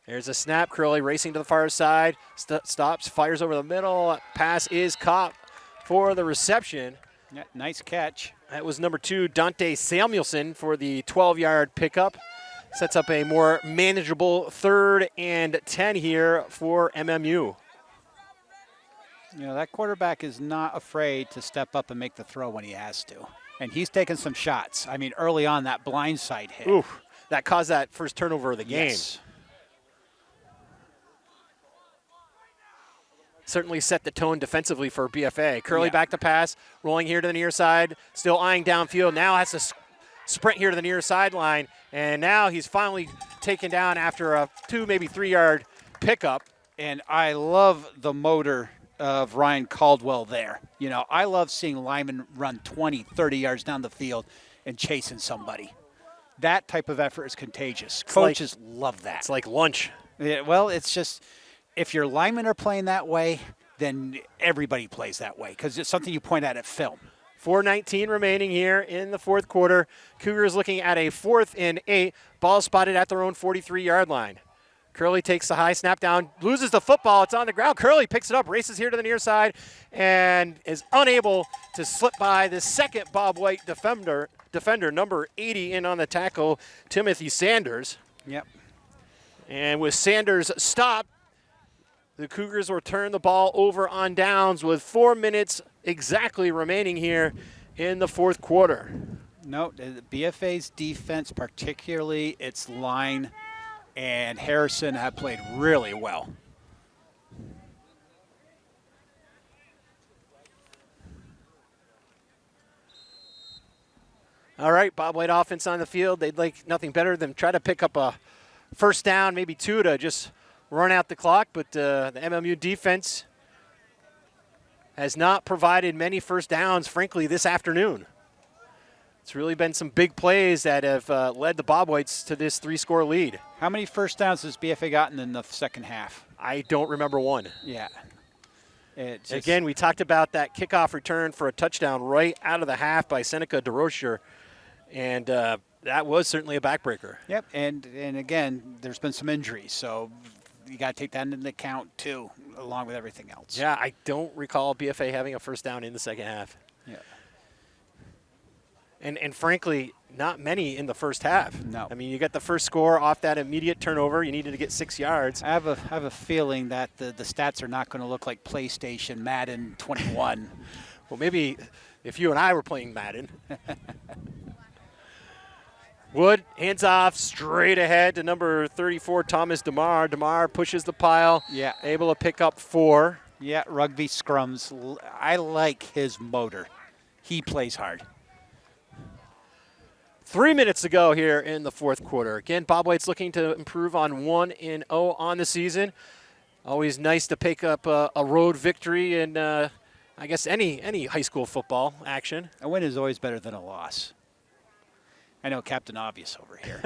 Speaker 1: There's a snap. Curley racing to the far side. Stops, fires over the middle. Pass is caught for the reception.
Speaker 2: Yeah, nice catch.
Speaker 1: That was number 2, Dante Samuelson, for the 12-yard pickup. Sets up a more manageable 3rd and 10 here for MMU.
Speaker 2: That quarterback is not afraid to step up and make the throw when he has to. And he's taken some shots. I mean, early on, that blindside hit.
Speaker 1: Oof, that caused that first turnover of the game.
Speaker 2: Yes.
Speaker 1: Certainly set the tone defensively for BFA. Curley back to pass, rolling here to the near side, still eyeing downfield. Now has to sprint here to the near sideline, and now he's finally taken down after a 2, maybe 3 yard pickup.
Speaker 2: And I love the motor of Ryan Caldwell there. You know, I love seeing linemen run 20, 30 yards down the field and chasing somebody. That type of effort is contagious. Coaches love that.
Speaker 1: It's like lunch.
Speaker 2: Yeah, well, it's just if your linemen are playing that way, then everybody plays that way because it's something you point at film.
Speaker 1: 4:19 remaining here in the fourth quarter. Cougars looking at a 4th and 8. Ball spotted at their own 43-yard line. Curley takes the high snap down, loses the football. It's on the ground. Curley picks it up, races here to the near side, and is unable to slip by the second Bobwhite defender, number 80, in on the tackle, Timothy Sanders.
Speaker 2: Yep.
Speaker 1: And with Sanders stopped, the Cougars will turn the ball over on downs with 4 minutes exactly remaining here in the fourth quarter.
Speaker 2: No, the BFA's defense, particularly its line and Harrison, have played really well.
Speaker 1: All right, Bobwhite offense on the field. They'd like nothing better than try to pick up a first down, maybe 2 to just run out the clock, but the MMU defense has not provided many first downs, frankly, this afternoon. It's really been some big plays that have led the Bobwhites to this 3-score lead.
Speaker 2: How many first downs has BFA gotten in the second half?
Speaker 1: I don't remember one.
Speaker 2: Yeah.
Speaker 1: Again, we talked about that kickoff return for a touchdown right out of the half by Seneca DeRocher, and that was certainly a backbreaker.
Speaker 2: Yep, and again, there's been some injuries, so you got to take that into account too, along with everything else.
Speaker 1: Yeah, I don't recall BFA having a first down in the second half.
Speaker 2: Yeah.
Speaker 1: And frankly, not many in the first half.
Speaker 2: No.
Speaker 1: I mean, you got the first score off that immediate turnover. You needed to get 6 yards.
Speaker 2: I have a feeling that the stats are not going to look like PlayStation Madden 21.
Speaker 1: Well, maybe if you and I were playing Madden. Wood hands off straight ahead to number 34, Thomas DeMar. DeMar pushes the pile.
Speaker 2: Yeah.
Speaker 1: Able to pick up 4.
Speaker 2: Yeah, rugby scrums. I like his motor. He plays hard.
Speaker 1: 3 minutes to go here in the fourth quarter. Again, Bobwhite's looking to improve on 1-0 on the season. Always nice to pick up a road victory in, I guess, any high school football action.
Speaker 2: A win is always better than a loss. I know Captain Obvious over here.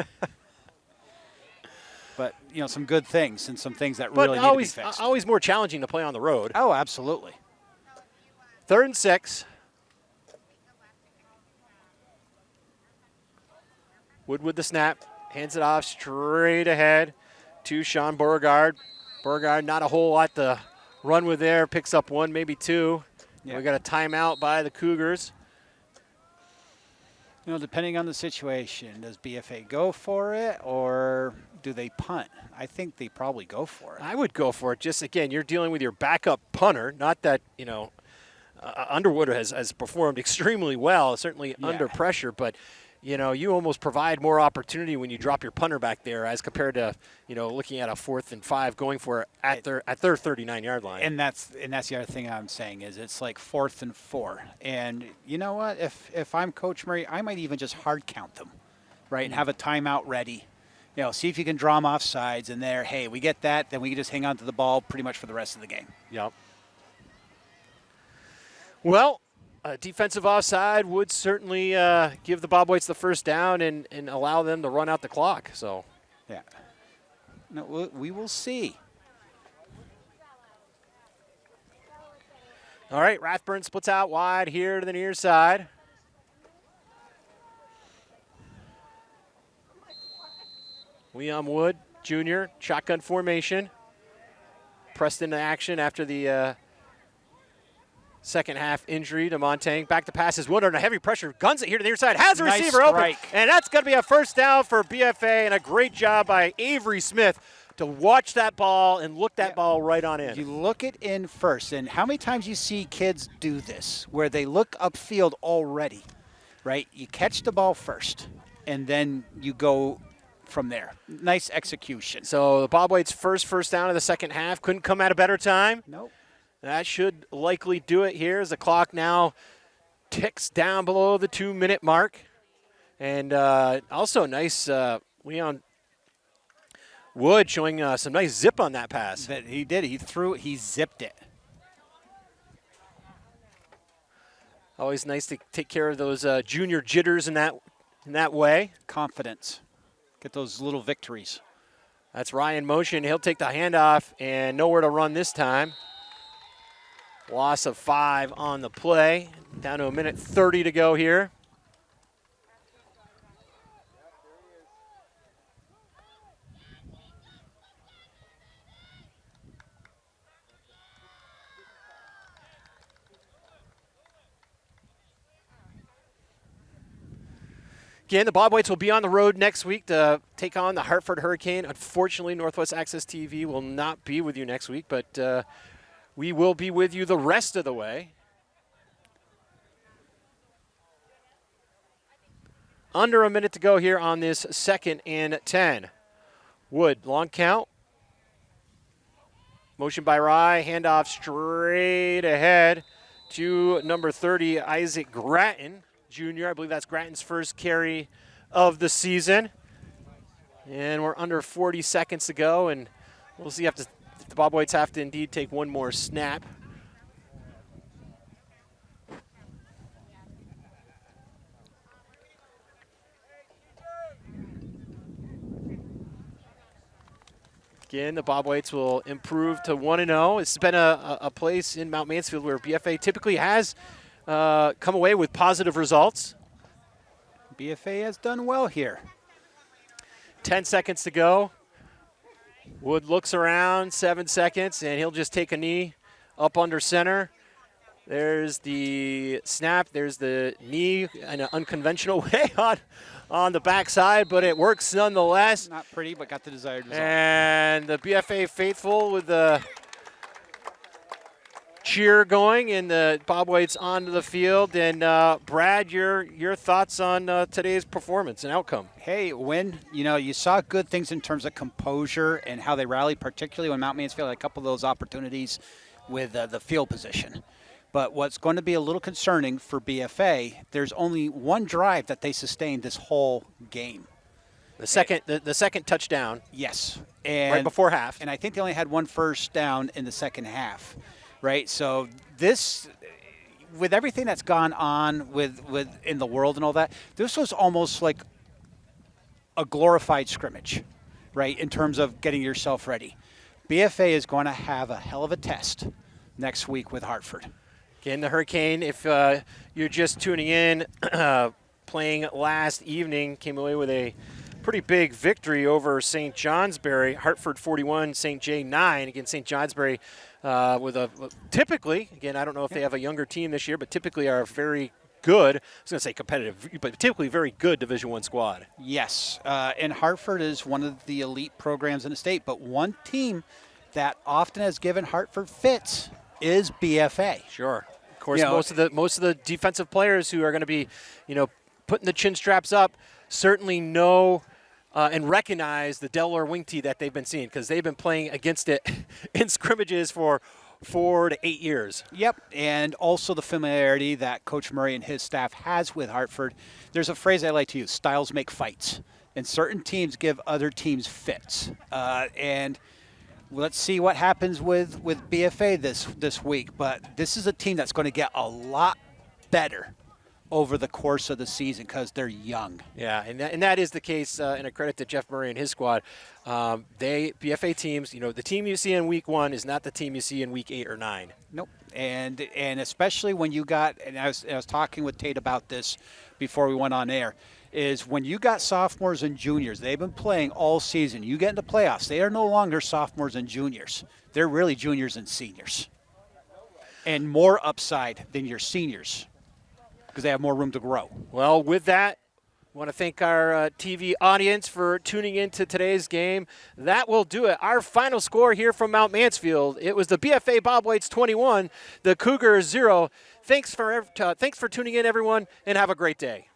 Speaker 2: But, you know, some good things and some things that really need to be fixed.
Speaker 1: Always more challenging to play on the road.
Speaker 2: Oh, absolutely.
Speaker 1: 3rd and 6. Wood with the snap, hands it off straight ahead to Sean Beauregard. Beauregard, not a whole lot to run with there, picks up 1, maybe 2. Yeah. We got a timeout by the Cougars.
Speaker 2: You know, depending on the situation, does BFA go for it or do they punt? I think they probably go for it.
Speaker 1: I would go for it. Just, again, you're dealing with your backup punter. Not that, you know, Underwood has performed extremely well, certainly under pressure, but you know, you almost provide more opportunity when you drop your punter back there as compared to, you know, looking at a 4th and 5 going for it at their 39-yard line.
Speaker 2: And that's the other thing I'm saying is it's like 4th and 4. And you know what? If I'm Coach Murray, I might even just hard count them, right, and have a timeout ready. You know, see if you can draw them off sides and there, hey, we get that, then we can just hang on to the ball pretty much for the rest of the game.
Speaker 1: Yep. Well, defensive offside would certainly give the Bobwhites the first down and allow them to run out the clock. So,
Speaker 2: yeah. No, we will see.
Speaker 1: All right, Rathburn splits out wide here to the near side. Leon Wood, Jr., shotgun formation. Pressed into action after the second half injury to Montaigne. Back to passes. Wood under heavy pressure. Guns it here to the near side. Has a receiver open. And that's going to be a first down for BFA. And a great job by Avery Smith to watch that ball and look that ball right on in.
Speaker 2: You look it in first. And how many times you see kids do this where they look upfield already, right? You catch the ball first and then you go from there. Nice execution.
Speaker 1: So the Bobwhites' first down of the second half couldn't come at a better time.
Speaker 2: Nope.
Speaker 1: That should likely do it here as the clock now ticks down below the 2-minute mark. And also nice Leon Wood showing some nice zip on that pass.
Speaker 2: That he did. He zipped it.
Speaker 1: Always nice to take care of those junior jitters in that way.
Speaker 2: Confidence. Get those little victories.
Speaker 1: That's Ryan motion. He'll take the handoff and nowhere to run this time. Loss of 5 on the play. Down to 1:30 to go here. Again, the Bobwhites will be on the road next week to take on the Hartford Hurricane. Unfortunately, Northwest Access TV will not be with you next week, but we will be with you the rest of the way. Under a minute to go here on this 2nd and 10. Wood, long count. Motion by Rye, handoff straight ahead to number 30, Isaac Gratton. Junior. I believe that's Gratton's first carry of the season. And we're under 40 seconds to go, and we'll see if the Bobwhites have to indeed take one more snap. Again, the Bobwhites will improve to 1-0. It's been a place in Mount Mansfield where BFA typically has come away with positive results.
Speaker 2: BFA has done well here.
Speaker 1: 10 seconds to go. Wood looks around, 7 seconds, and he'll just take a knee up under center. There's the snap. There's the knee in an unconventional way on the backside, but it works nonetheless.
Speaker 2: Not pretty, but got the desired result.
Speaker 1: And the BFA faithful with the cheer going, and the Bobwhites onto the field. And Brad, your thoughts on today's performance and outcome?
Speaker 2: Hey, you saw good things in terms of composure and how they rallied, particularly when Mount Mansfield had a couple of those opportunities with the field position. But what's going to be a little concerning for BFA, there's only one drive that they sustained this whole game.
Speaker 1: The second touchdown.
Speaker 2: Yes.
Speaker 1: Right before half.
Speaker 2: And I think they only had one first down in the second half. Right, so this, with everything that's gone on with in the world and all that, this was almost like a glorified scrimmage, right, in terms of getting yourself ready. BFA is going to have a hell of a test next week with Hartford.
Speaker 1: Again, the Hurricane, if you're just tuning in, playing last evening, came away with a pretty big victory over St. Johnsbury. Hartford 41, St. J 9. Again, St. Johnsbury typically, again, I don't know if they have a younger team this year, but typically are very good. I was going to say competitive, but typically very good Division I squad.
Speaker 2: Yes, and Hartford is one of the elite programs in the state, but one team that often has given Hartford fits is BFA.
Speaker 1: Sure. Of course, most of the defensive players who are going to be, putting the chin straps up certainly know and recognize the Delaware wing tee that they've been seeing, because they've been playing against it in scrimmages for 4 to 8 years.
Speaker 2: Yep, and also the familiarity that Coach Murray and his staff has with Hartford. There's a phrase I like to use: styles make fights, and certain teams give other teams fits. And let's see what happens with BFA this week. But this is a team that's going to get a lot better over the course of the season because they're young.
Speaker 1: Yeah, and that is the case, and a credit to Jeff Murray and his squad. BFA teams, the team you see in week 1 is not the team you see in week 8 or 9.
Speaker 2: Nope. And especially when you got, and I was talking with Tate about this before we went on air, is when you got sophomores and juniors, they've been playing all season. You get into playoffs, they are no longer sophomores and juniors. They're really juniors and seniors. And more upside than your seniors, because they have more room to grow.
Speaker 1: Well, with that, I want to thank our TV audience for tuning in to today's game. That will do it. Our final score here from Mount Mansfield, it was the BFA Bobwhites 21, the Cougars 0. Thanks for tuning in, everyone, and have a great day.